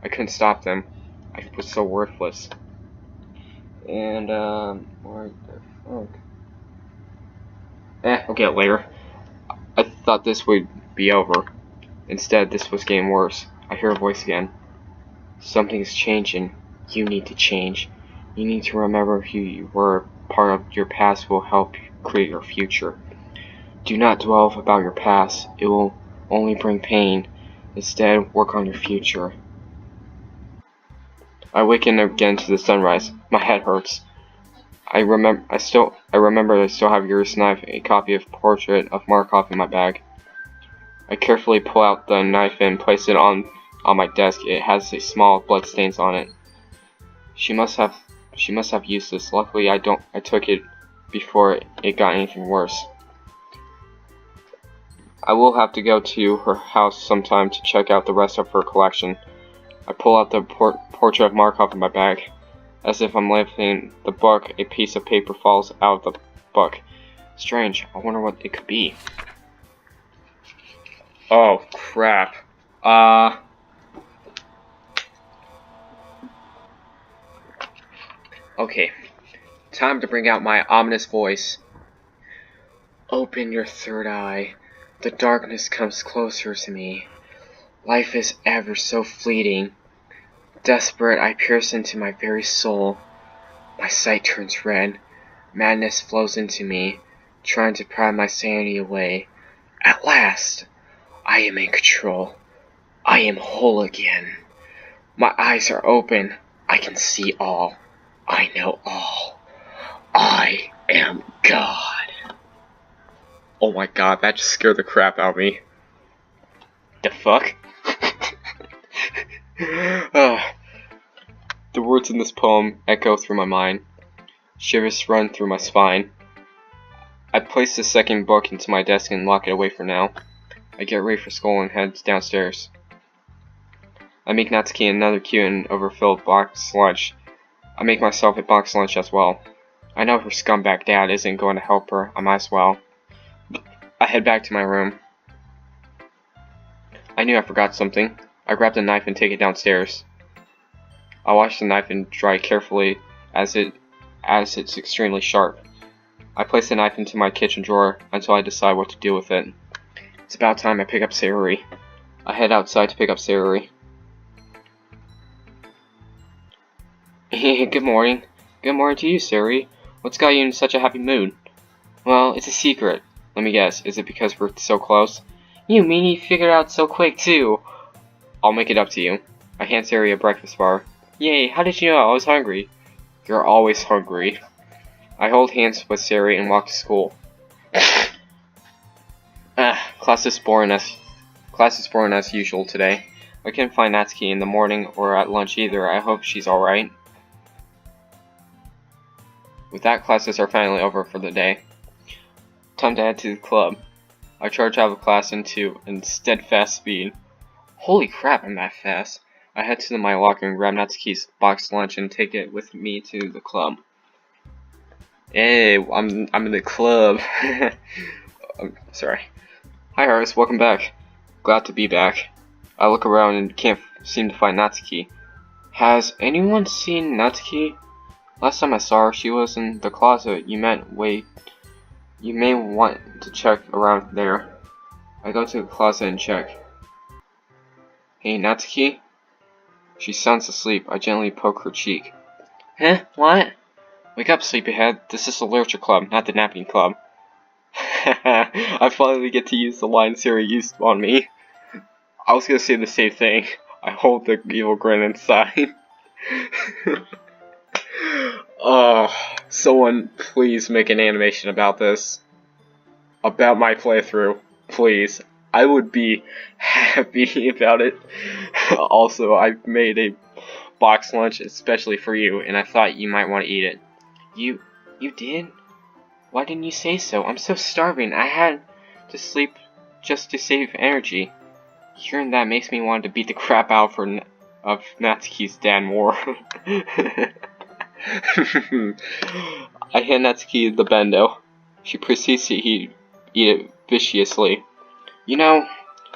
I couldn't stop them. I was so worthless. And, what the fuck? I'll get it later. I thought this would be over. Instead, this was getting worse. I hear a voice again. Something's changing. You need to change. You need to remember who you were. Part of your past will help create your future. Do not dwell about your past. It will only bring pain. Instead, work on your future. I awaken again to the sunrise. My head hurts. I remember I still have Yuri's knife, a copy of Portrait of Markov in my bag. I carefully pull out the knife and place it on my desk. It has a small blood stains on it. She must have used this. Luckily, I took it before it got anything worse. I will have to go to her house sometime to check out the rest of her collection. I pull out the Portrait of Markov in my bag. As if I'm lifting the book, a piece of paper falls out of the book. Strange. I wonder what it could be. Oh, crap. Okay. Time to bring out my ominous voice. Open your third eye. The darkness comes closer to me. Life is ever so fleeting. Desperate, I pierce into my very soul. My sight turns red. Madness flows into me, trying to pry my sanity away. At last, I am in control. I am whole again. My eyes are open. I can see all. I know all. I am God. Oh my god, that just scared the crap out of me. The fuck? The words in this poem echo through my mind. Shivers run through my spine. I place the second book into my desk and lock it away for now. I get ready for school and head downstairs. I make Natsuki another cute and overfilled box lunch. I make myself a box lunch as well. I know her scumbag dad isn't going to help her, I might as well. I head back to my room. I knew I forgot something. I grab the knife and take it downstairs. I wash the knife and dry it carefully as it's extremely sharp. I place the knife into my kitchen drawer until I decide what to do with it. It's about time I pick up Sayuri. I head outside to pick up Sayuri. Good morning. Good morning to you, Sayuri. What's got you in such a happy mood? Well, it's a secret. Let me guess, is it because we're so close? You mean you figured out so quick too? I'll make it up to you. I hand Sayuri a breakfast bar. Yay, how did you know I was hungry? You're always hungry. I hold hands with Sayuri and walk to school. Class is boring as usual today. I couldn't find Natsuki in the morning or at lunch either. I hope she's alright. With that, classes are finally over for the day. Time to head to the club. I charge out of class in steadfast speed. Holy crap, I'm that fast. I head to my locker and grab Natsuki's box lunch and take it with me to the club. Hey, I'm in the club. I'm sorry. Hi Pyrus, welcome back. Glad to be back. I look around and can't seem to find Natsuki. Has anyone seen Natsuki? Last time I saw her, she was in the closet. You may want to check around there. I go to the closet and check. Hey, Natsuki? She sounds asleep. I gently poke her cheek. Huh? What? Wake up, sleepyhead. This is the literature club, not the napping club. I finally get to use the line Sayuri used on me. I was gonna say the same thing. I hold the evil grin inside. Oh, someone please make an animation about this. About my playthrough. Please. I would be happy about it. Also, I made a box lunch especially for you, and I thought you might want to eat it. You did? Why didn't you say so? I'm so starving. I had to sleep just to save energy. Hearing that makes me want to beat the crap out of Natsuki's dad more. I hand Natsuki the bento. She proceeds to eat it viciously. You know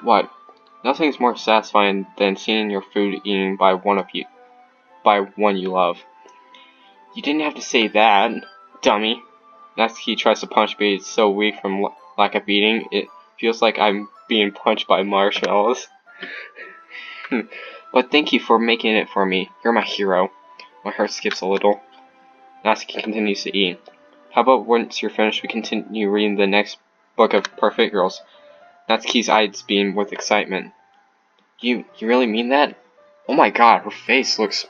what? Nothing's more satisfying than seeing your food eaten by one you love. You didn't have to say that, dummy. Natsuki tries to punch me. It's so weak from lack of eating. It feels like I'm being punched by marshmallows. But thank you for making it for me. You're my hero. My heart skips a little. Natsuki continues to eat. How about once you're finished, we continue reading the next book of Perfect Girls? Natsuki's eyes beam with excitement. You really mean that? Oh my god, her face looks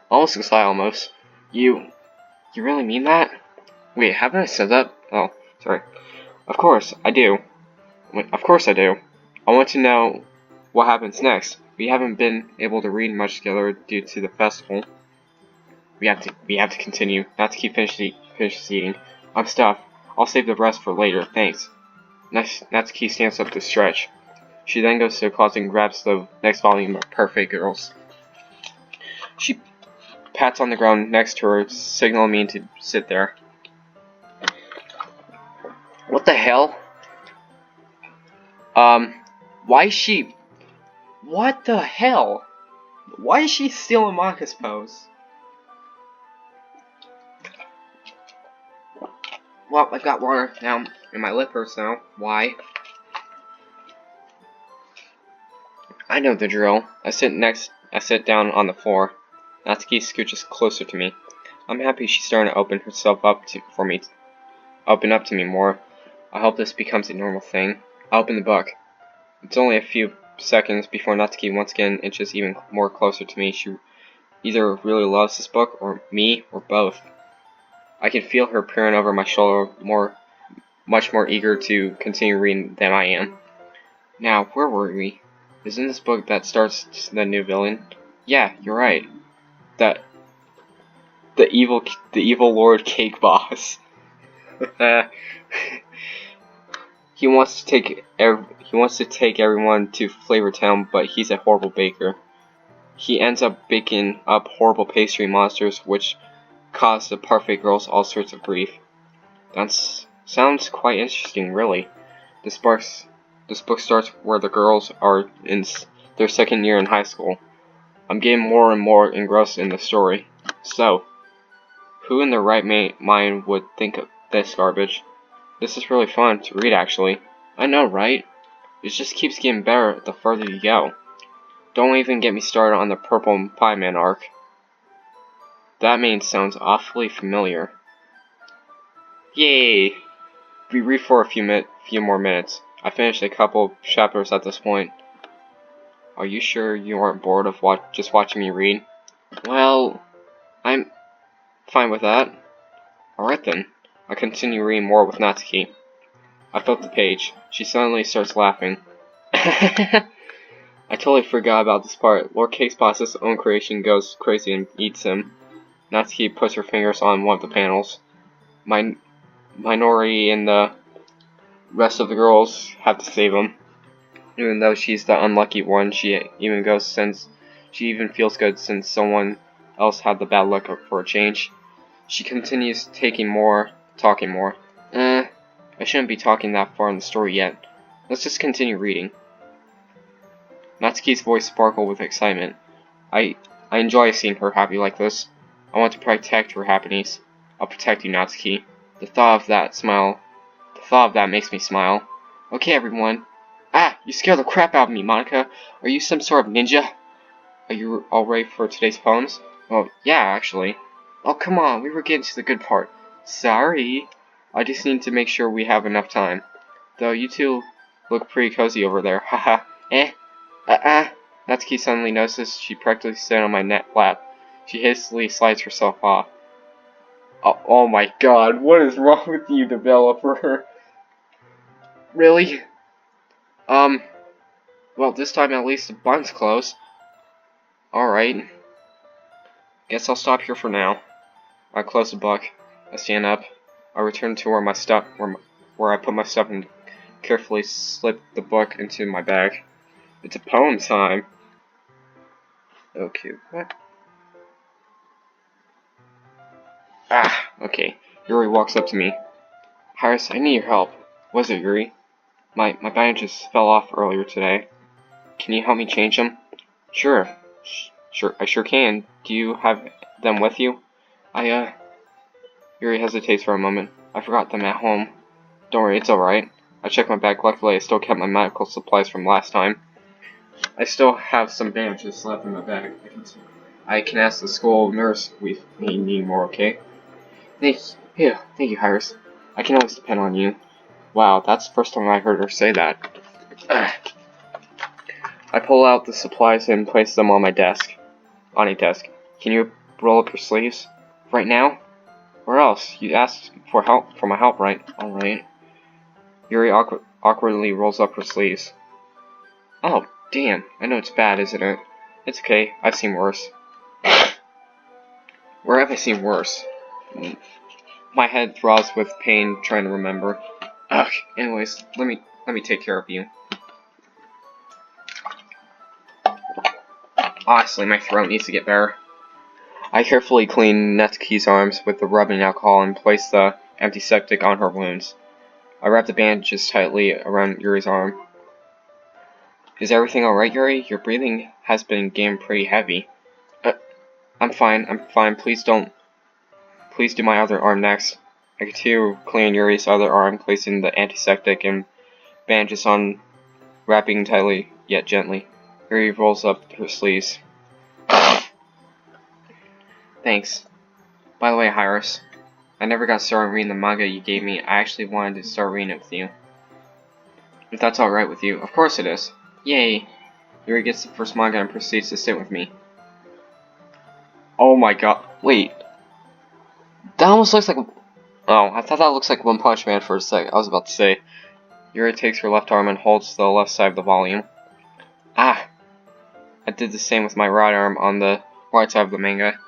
almost like almost. You really mean that? Wait, haven't I said that? Oh, sorry. Of course, I do. Of course I do. I want to know what happens next. We haven't been able to read much together due to the festival. We have to continue. Natsuki finishes eating. I'm stuffed. I'll save the rest for later. Thanks. Natsuki stands up to stretch. She then goes to the closet and grabs the next volume of Perfect Girls. She pats on the ground next to her, signaling me to sit there. What the hell? Why is she... What the hell? Why is she still in Maka's pose? Well, I've got water now, and my lip hurts now. Why? I know the drill. I sit down on the floor. Natsuki scooches closer to me. I'm happy she's starting to open herself up open up to me more. I hope this becomes a normal thing. I open the book. It's only a few seconds before Natsuki once again inches even more closer to me. She either really loves this book, or me, or both. I can feel her peering over my shoulder, much more eager to continue reading than I am. Now, where were we? Isn't this book that starts the new villain? Yeah, you're right. The evil Lord Cake Boss. He wants to take everyone to Flavor Town, but he's a horrible baker. He ends up baking up horrible pastry monsters, which cause the Parfait Girls all sorts of grief. That sounds quite interesting, really. This book starts where the girls are in their second year in high school. I'm getting more and more engrossed in the story. So, who in their right mind would think of this garbage? This is really fun to read, actually. I know, right? It just keeps getting better the further you go. Don't even get me started on the Purple Pie Man arc. That name sounds awfully familiar. Yay! We read for a few more minutes. I finished a couple chapters at this point. Are you sure you aren't bored of just watching me read? Well, I'm fine with that. Alright then. I continue reading more with Natsuki. I flip the page. She suddenly starts laughing. I totally forgot about this part. Lord Cakeboss's own creation goes crazy and eats him. Natsuki puts her fingers on one of the panels. Minori and the rest of the girls have to save him. Even though she's the unlucky one, she even feels good since someone else had the bad luck for a change. She continues talking more. I shouldn't be talking that far in the story yet. Let's just continue reading. Natsuki's voice sparkled with excitement. I enjoy seeing her happy like this. I want to protect her happiness. I'll protect you, Natsuki. The thought of that makes me smile. Okay, everyone. Ah, you scared the crap out of me, Monica. Are you some sort of ninja? Are you all ready for today's poems? Well, yeah, actually. Oh, come on, we were getting to the good part. Sorry. I just need to make sure we have enough time. Though you two look pretty cozy over there. Haha. Natsuki suddenly notices she practically sat on my lap. She hastily slides herself off. Oh my god, what is wrong with you, developer? Really? Well, this time at least the bund's closed. Alright. Guess I'll stop here for now. I close the book. I stand up. I return to where I put my stuff and carefully slip the book into my bag. It's a poem time. Okay, what? Okay. Yuri walks up to me. Pyrus, I need your help. What is it, Yuri? My bandages fell off earlier today. Can you help me change them? Sure. I sure can. Do you have them with you? Yuri hesitates for a moment. I forgot them at home. Don't worry, it's alright. I checked my bag. Luckily, I still kept my medical supplies from last time. I still have some bandages left in my bag. I can ask the school nurse if we need more, okay? Thank you, Iris. I can always depend on you. Wow, that's the first time I heard her say that. I pull out the supplies and place them on a desk. Can you roll up your sleeves? Right now? Where else? You asked for my help, right? Alright. Yuri awkwardly rolls up her sleeves. Oh, damn. I know it's bad, isn't it? It's okay. I've seen worse. Where have I seen worse? My head throbs with pain trying to remember. Ugh. Anyways, let me take care of you. Honestly, my throat needs to get better. I carefully clean Natsuki's arms with the rubbing alcohol and place the antiseptic on her wounds. I wrap the bandages tightly around Yuri's arm. Is everything alright, Yuri? Your breathing has been getting pretty heavy. I'm fine. Please do my other arm next. I continue cleaning Yuri's other arm, placing the antiseptic and bandages on, wrapping tightly yet gently. Yuri rolls up her sleeves. Thanks. By the way, Pyrus, I never got started reading the manga you gave me. I actually wanted to start reading it with you. If that's alright with you. Of course it is. Yay! Yuri gets the first manga and proceeds to sit with me. Oh my god. Wait. That almost looks like... Oh, I thought that looks like One Punch Man for a sec. I was about to say. Yuri takes her left arm and holds the left side of the volume. Ah! I did the same with my right arm on the right side of the manga.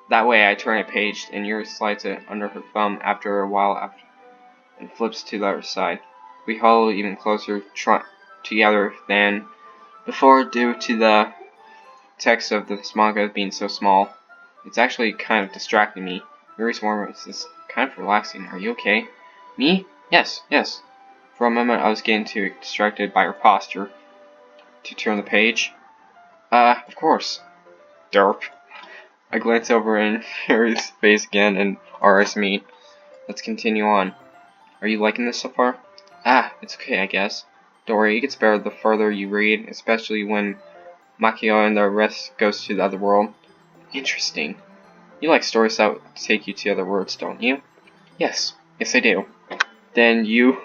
That way I turn a page and Yuri slides it under her thumb after a while and flips to the other side. We huddle even closer together than before due to the text of this manga being so small. It's actually kind of distracting me. Yuri's warmth is kind of relaxing. Are you okay? Me? Yes, yes. For a moment I was getting too distracted by her posture. To turn the page? Of course. Derp. I glance over in Yuri's face again and our eyes meet. Let's continue on. Are you liking this so far? It's okay, I guess. Don't worry, it gets better the further you read, especially when Makio and the rest goes to the other world. Interesting. You like stories that take you to other worlds, don't you? Yes, yes I do. Then you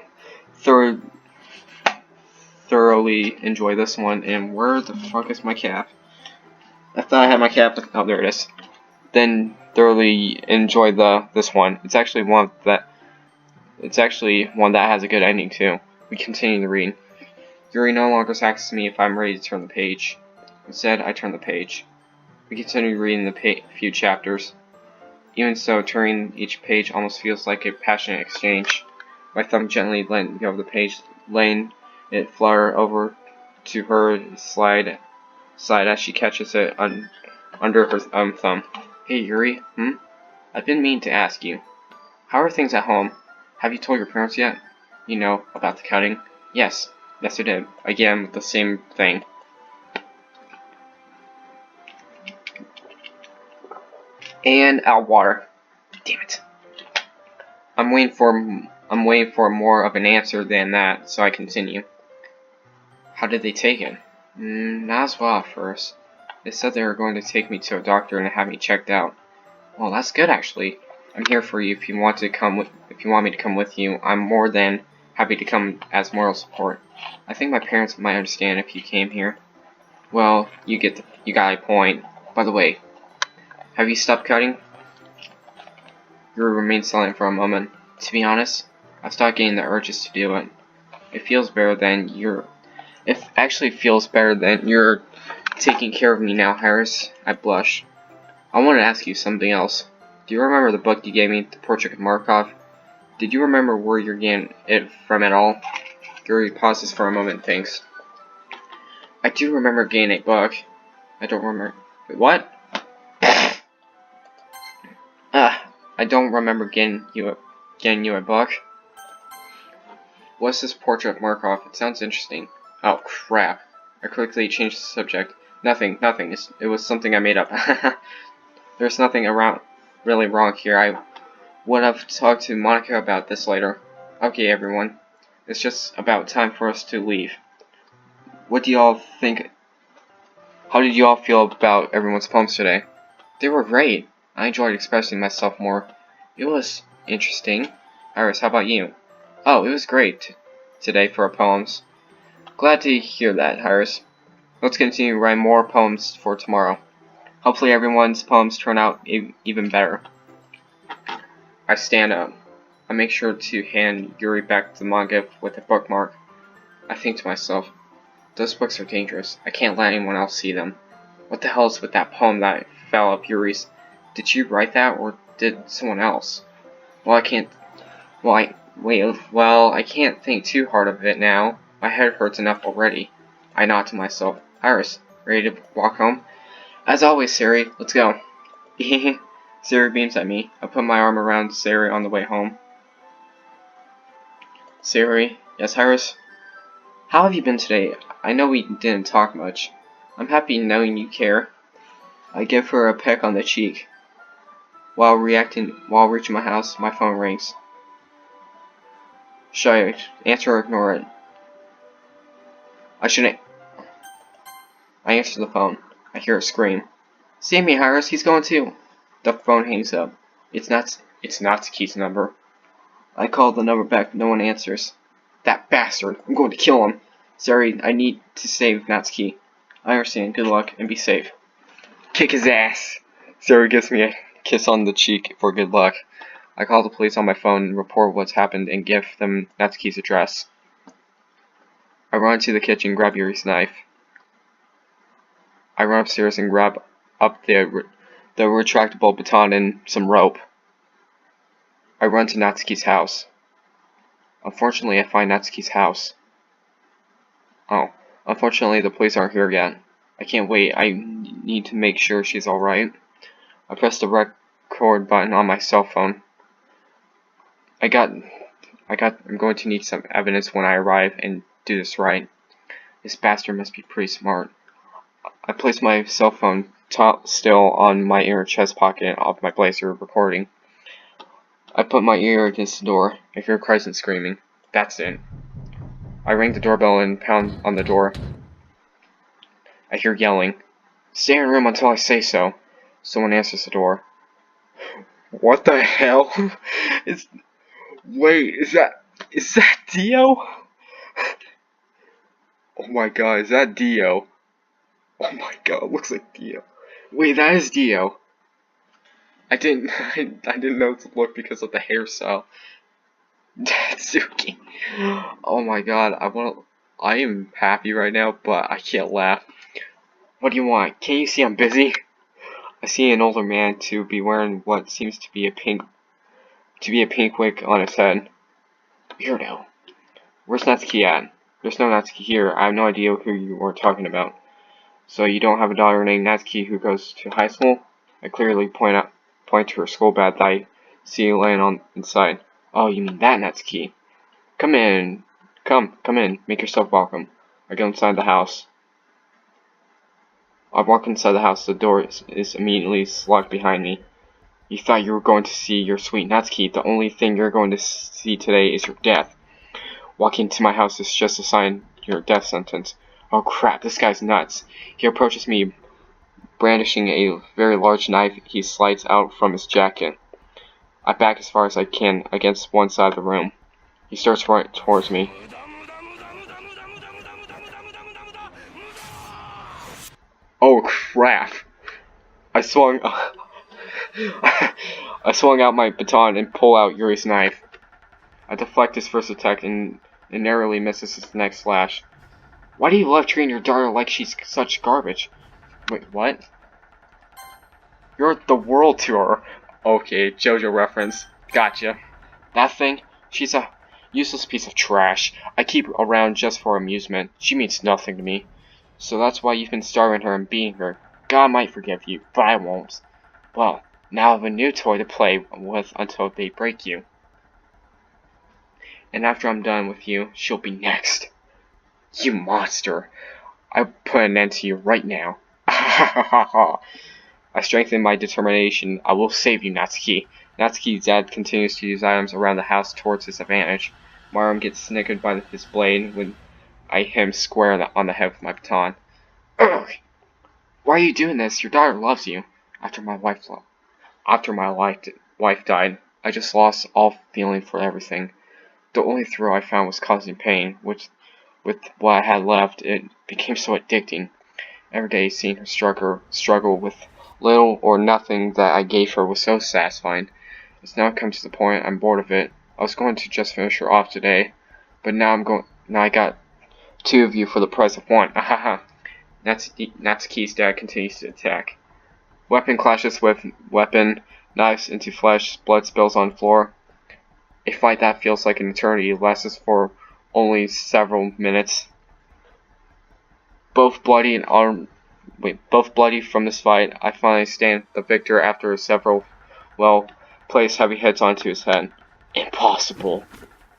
thoroughly enjoy this one, and where the fuck is my cap? I thought I had my cap. Oh, there it is. Then thoroughly enjoy this one. It's actually one that has a good ending too. We continue to read. Yuri no longer asks me if I'm ready to turn the page. Instead, I turn the page. We continue reading the few chapters. Even so, turning each page almost feels like a passionate exchange. My thumb gently letting go of the page, letting it flutter over to her side as she catches it under her thumb. Hey Yuri, I've been meaning to ask you. How are things at home? Have you told your parents yet? You know, about the cutting? Yes, I did. Again, with the same thing. And out water. Damn it. I'm waiting for more of an answer than that, so I continue. How did they take it? Not as well at first. They said they were going to take me to a doctor and have me checked out. Well, that's good actually. I'm here for you if you want me to come with you. I'm more than happy to come as moral support. I think my parents might understand if you came here. Well, you got a point. By the way, have you stopped cutting? Yuri remained silent for a moment. To be honest, I've stopped getting the urges to do it. It actually feels better than you're taking care of me now, Harris. I blush. I want to ask you something else. Do you remember the book you gave me, The Portrait of Markov? Did you remember where you're getting it from at all? Yuri pauses for a moment and thinks. I do remember getting a book. I don't remember. Wait, what? I don't remember getting you a book. What's this Portrait of Markov? It sounds interesting. Oh crap. I quickly changed the subject. Nothing. It was something I made up. There's nothing really wrong here. I would have talked to Monica about this later. Okay, everyone. It's just about time for us to leave. What do you all think? How did you all feel about everyone's poems today? They were great. I enjoyed expressing myself more. It was interesting. Iris, how about you? Oh, it was great today for our poems. Glad to hear that, Iris. Let's continue writing more poems for tomorrow. Hopefully everyone's poems turn out even better. I stand up. I make sure to hand Yuri back the manga with a bookmark. I think to myself, those books are dangerous. I can't let anyone else see them. What the hell is with that poem that fell up Yuri's? Did you write that, or did someone else? I can't think too hard of it now. My head hurts enough already. I nod to myself. Iris, ready to walk home? As always, Sari, let's go. Sari beams at me. I put my arm around Sari on the way home. Sari, yes, Iris? How have you been today? I know we didn't talk much. I'm happy knowing you care. I give her a peck on the cheek. While reaching my house, my phone rings. Should I answer or ignore it? I shouldn't. I answer the phone. I hear a scream. Save me, Iris, he's going too. The phone hangs up. It's Natsuki's number. I call the number back, no one answers. That bastard! I'm going to kill him! Sorry, I need to save Natsuki. I understand, good luck, and be safe. Kick his ass! Sarah gives me a kiss on the cheek for good luck. I call the police on my phone, report what's happened, and give them Natsuki's address. I run to the kitchen, grab Yuri's knife. I run upstairs and grab up the retractable baton and some rope. I run to Natsuki's house. Unfortunately, I find Natsuki's house. Oh, unfortunately the police aren't here yet. I can't wait, I need to make sure she's alright. I press the record button on my cell phone. I'm going to need some evidence when I arrive and do this right. This bastard must be pretty smart. I place my cell phone still on my inner chest pocket of my blazer, recording. I put my ear against the door. I hear cries and screaming. That's it. I ring the doorbell and pound on the door. I hear yelling. Stay in your room until I say so. Someone answers the door. What the hell? Wait, is that Dio? Oh my god, is that Dio? Oh my god, it looks like Dio. Wait, that is Dio. I didn't know to look because of the hairstyle. Datsuki. Oh my god, I am happy right now, but I can't laugh. What do you want? Can't you see I'm busy? I see an older man to be wearing what seems to be a pink wig on his head. Weirdo. Where's Natsuki at? There's no Natsuki here. I have no idea who you are talking about. So you don't have a daughter named Natsuki who goes to high school? I clearly point to her school bag that I see laying on inside. Oh, you mean that Natsuki? Come in. Come in. Make yourself welcome. I go inside the house. I walk inside the house. The door is immediately locked behind me. You thought you were going to see your sweet Natsuki. The only thing you're going to see today is your death. Walking into my house is just a sign your death sentence. Oh crap, this guy's nuts. He approaches me, brandishing a very large knife he slides out from his jacket. I back as far as I can against one side of the room. He starts right towards me. Oh crap! I swung out my baton and pull out Yuri's knife. I deflect his first attack and narrowly misses his next slash. Why do you love treating your daughter like she's such garbage? Wait, what? You're at the world tour. Okay, JoJo reference. Gotcha. That thing? She's a useless piece of trash. I keep her around just for amusement. She means nothing to me. So that's why you've been starving her and beating her. God might forgive you, but I won't. Well, now I have a new toy to play with until they break you. And after I'm done with you, she'll be next. You monster. I'll put an end to you right now. I strengthen my determination. I will save you, Natsuki. Natsuki's dad continues to use items around the house towards his advantage. My arm gets snickered by his blade when I hit him square on the head with my baton. Ugh! Why are you doing this? Your daughter loves you. After my wife died, I just lost all feeling for everything. The only thrill I found was causing pain, which, with what I had left, it became so addicting. Every day seeing her struggle with little or nothing that I gave her was so satisfying. It's now come to the point I'm bored of it. I was going to just finish her off today, but now I got two of you for the price of one. Ahaha. Natsuki's dad continues to attack. Weapon clashes with weapon, knives into flesh, blood spills on floor. A fight that feels like an eternity lasts for only several minutes. Both bloody from this fight, I finally stand the victor after several well-placed heavy hits onto his head. Impossible.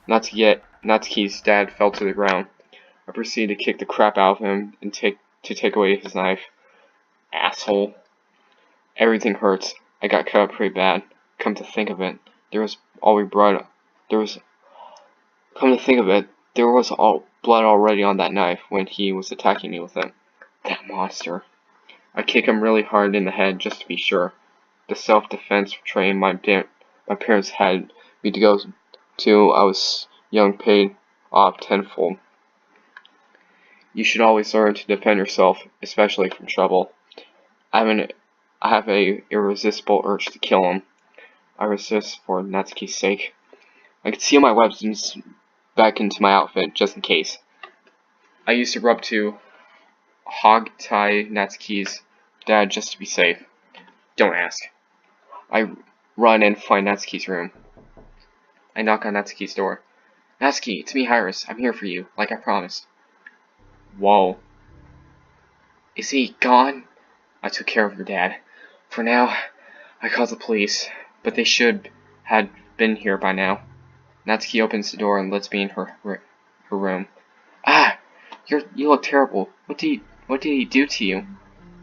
Natsuki's dad fell to the ground. I proceeded to kick the crap out of him and take away his knife. Asshole. Everything hurts. I got cut up pretty bad. Come to think of it, there was all blood already on that knife when he was attacking me with it. That monster. I kick him really hard in the head just to be sure. the self-defense training my parents had me to go to. I was young, paid off tenfold. You should always learn to defend yourself, especially from trouble. I have a irresistible urge to kill him. I resist for Natsuki's sake. I could seal my weapons back into my outfit, just in case. I used to rub to hog-tie Natsuki's dad just to be safe. Don't ask. I run and find Natsuki's room. I knock on Natsuki's door. Natsuki, it's me, Pyrus. I'm here for you, like I promised. Whoa. Is he gone? I took care of your dad. For now, I called the police, but they should have been here by now. Natsuki opens the door and lets me in her room. Ah! You look terrible. What did he do to you?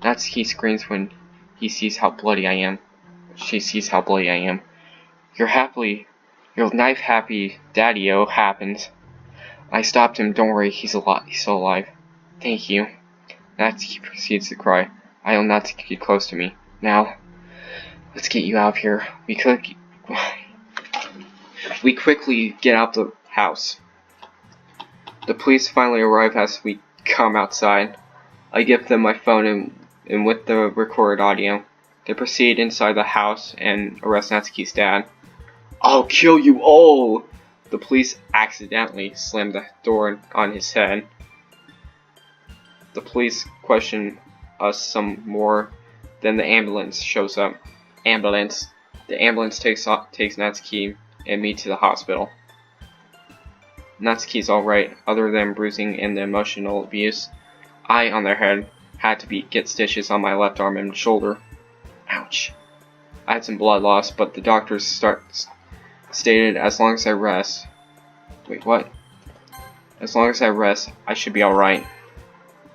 Natsuki screams when he sees how bloody I am. She sees how bloody I am. Your knife-happy daddy-o happened. I stopped him. Don't worry, he's still alive. Thank you. Natsuki proceeds to cry. I will not get close to me. Now, let's get you out of here. We quickly get out the house. The police finally arrive as we come outside. I give them my phone and with the recorded audio. They proceed inside the house and arrest Natsuki's dad. I'll kill you all! The police accidentally slam the door on his head. The police question us some more. Then the ambulance shows up. The ambulance takes Natsuki and me to the hospital. Natsuki's alright, other than bruising and the emotional abuse. I, on their head, had to get stitches on my left arm and shoulder. Ouch. I had some blood loss, but the doctors stated as long as I rest. Wait, what? As long as I rest, I should be alright.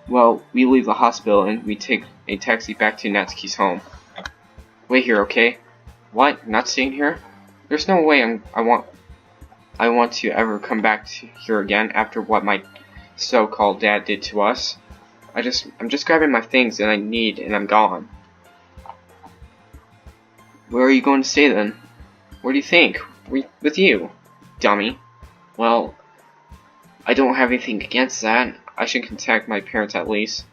Well, we leave the hospital and we take a taxi back to Natsuki's home. Wait here, okay? What? Not staying here? There's no way I want to ever come back here again after what my so-called dad did to us. I'm just grabbing my things and I'm gone. Where are you going to stay then? Where do you think? With you, dummy. Well, I don't have anything against that. I should contact my parents at least.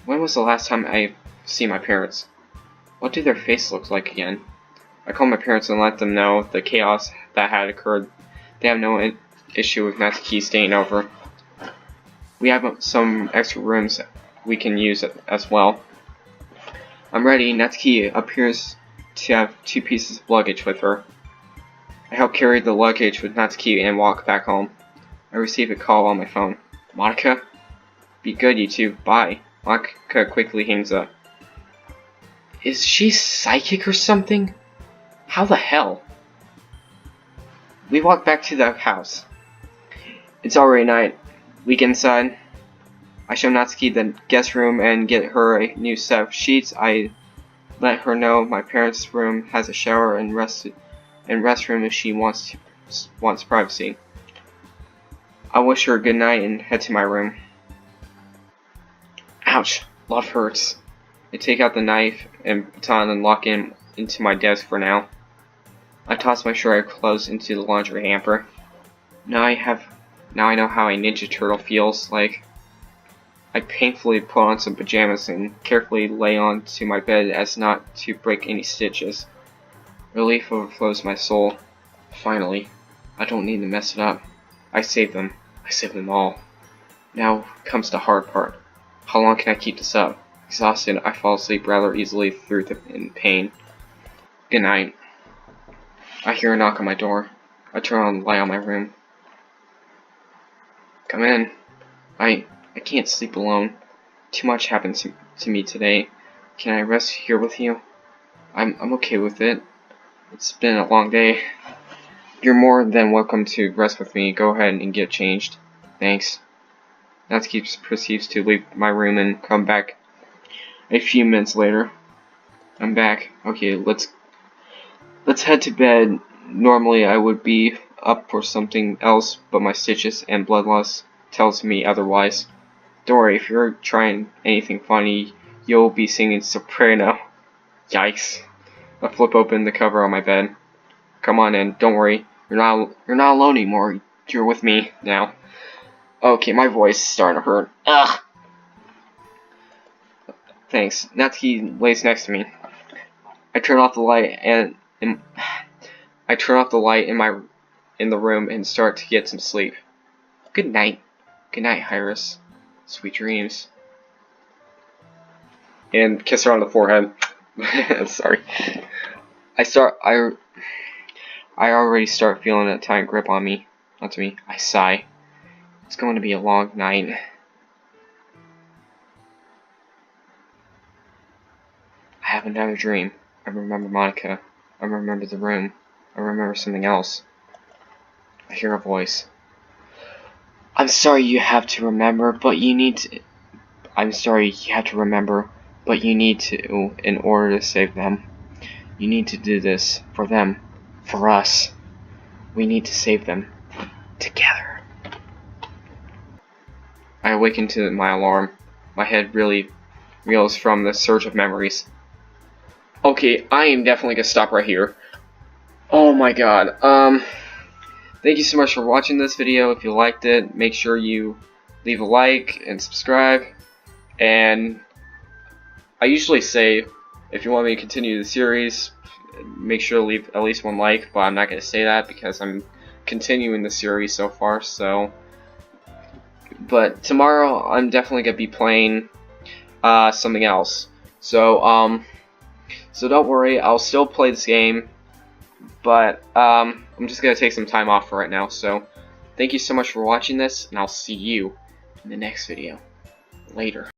When was the last time I see my parents? What do their faces look like again? I called my parents and let them know the chaos that had occurred. They have no issue with Natsuki staying over. We have some extra rooms we can use as well. I'm ready. Natsuki appears to have 2 pieces of luggage with her. I help carry the luggage with Natsuki and walk back home. I receive a call on my phone. Monica? Be good, you two. Bye. Monica quickly hangs up. Is she psychic or something? How the hell? We walk back to the house. It's already night. We get inside. I show Natsuki the guest room and get her a new set of sheets. I let her know my parents' room has a shower and restroom if she wants privacy. I wish her a good night and head to my room. Ouch, love hurts. I take out the knife and baton and lock him into my desk for now. I toss my shredder clothes into the laundry hamper. Now I know how a Ninja Turtle feels like. I painfully put on some pajamas and carefully lay onto my bed as not to break any stitches. Relief overflows my soul. Finally, I don't need to mess it up. I saved them. I saved them all. Now comes the hard part. How long can I keep this up? Exhausted, I fall asleep rather easily in pain. Good night. I hear a knock on my door. I turn on the light on my room. Come in. I can't sleep alone. Too much happened to me today. Can I rest here with you? I'm okay with it. It's been a long day. You're more than welcome to rest with me. Go ahead and get changed. Thanks. Natsuki proceeds to leave my room and come back a few minutes later. I'm back. Okay, let's head to bed. Normally I would be up for something else, but my stitches and blood loss tells me otherwise. Don't worry, if you're trying anything funny, you'll be singing soprano. Yikes. I flip open the cover on my bed. Come on in. Don't worry. You're not alone anymore. You're with me now. Okay, my voice is starting to hurt. Ugh. Thanks. Natsuki lays next to me. I turn off the light in the room and start to get some sleep. Good night. Good night, Iris. Sweet dreams. And kiss her on the forehead. Sorry. I already start feeling a tight grip onto me. I sigh. It's going to be a long night. I have another dream. I remember Monica. I remember the room. I remember something else. I hear a voice. I'm sorry you have to remember, but you need to in order to save them. You need to do this for them. For us. We need to save them. Together. I awaken to my alarm. My head really reels from the surge of memories. Okay, I am definitely gonna stop right here. Oh my god. Thank you so much for watching this video. If you liked it, make sure you leave a like and subscribe. And I usually say, if you want me to continue the series, make sure to leave at least one like, but I'm not going to say that because I'm continuing the series so far. But tomorrow I'm definitely going to be playing something else. So don't worry, I'll still play this game, but I'm just going to take some time off for right now. So thank you so much for watching this, and I'll see you in the next video. Later.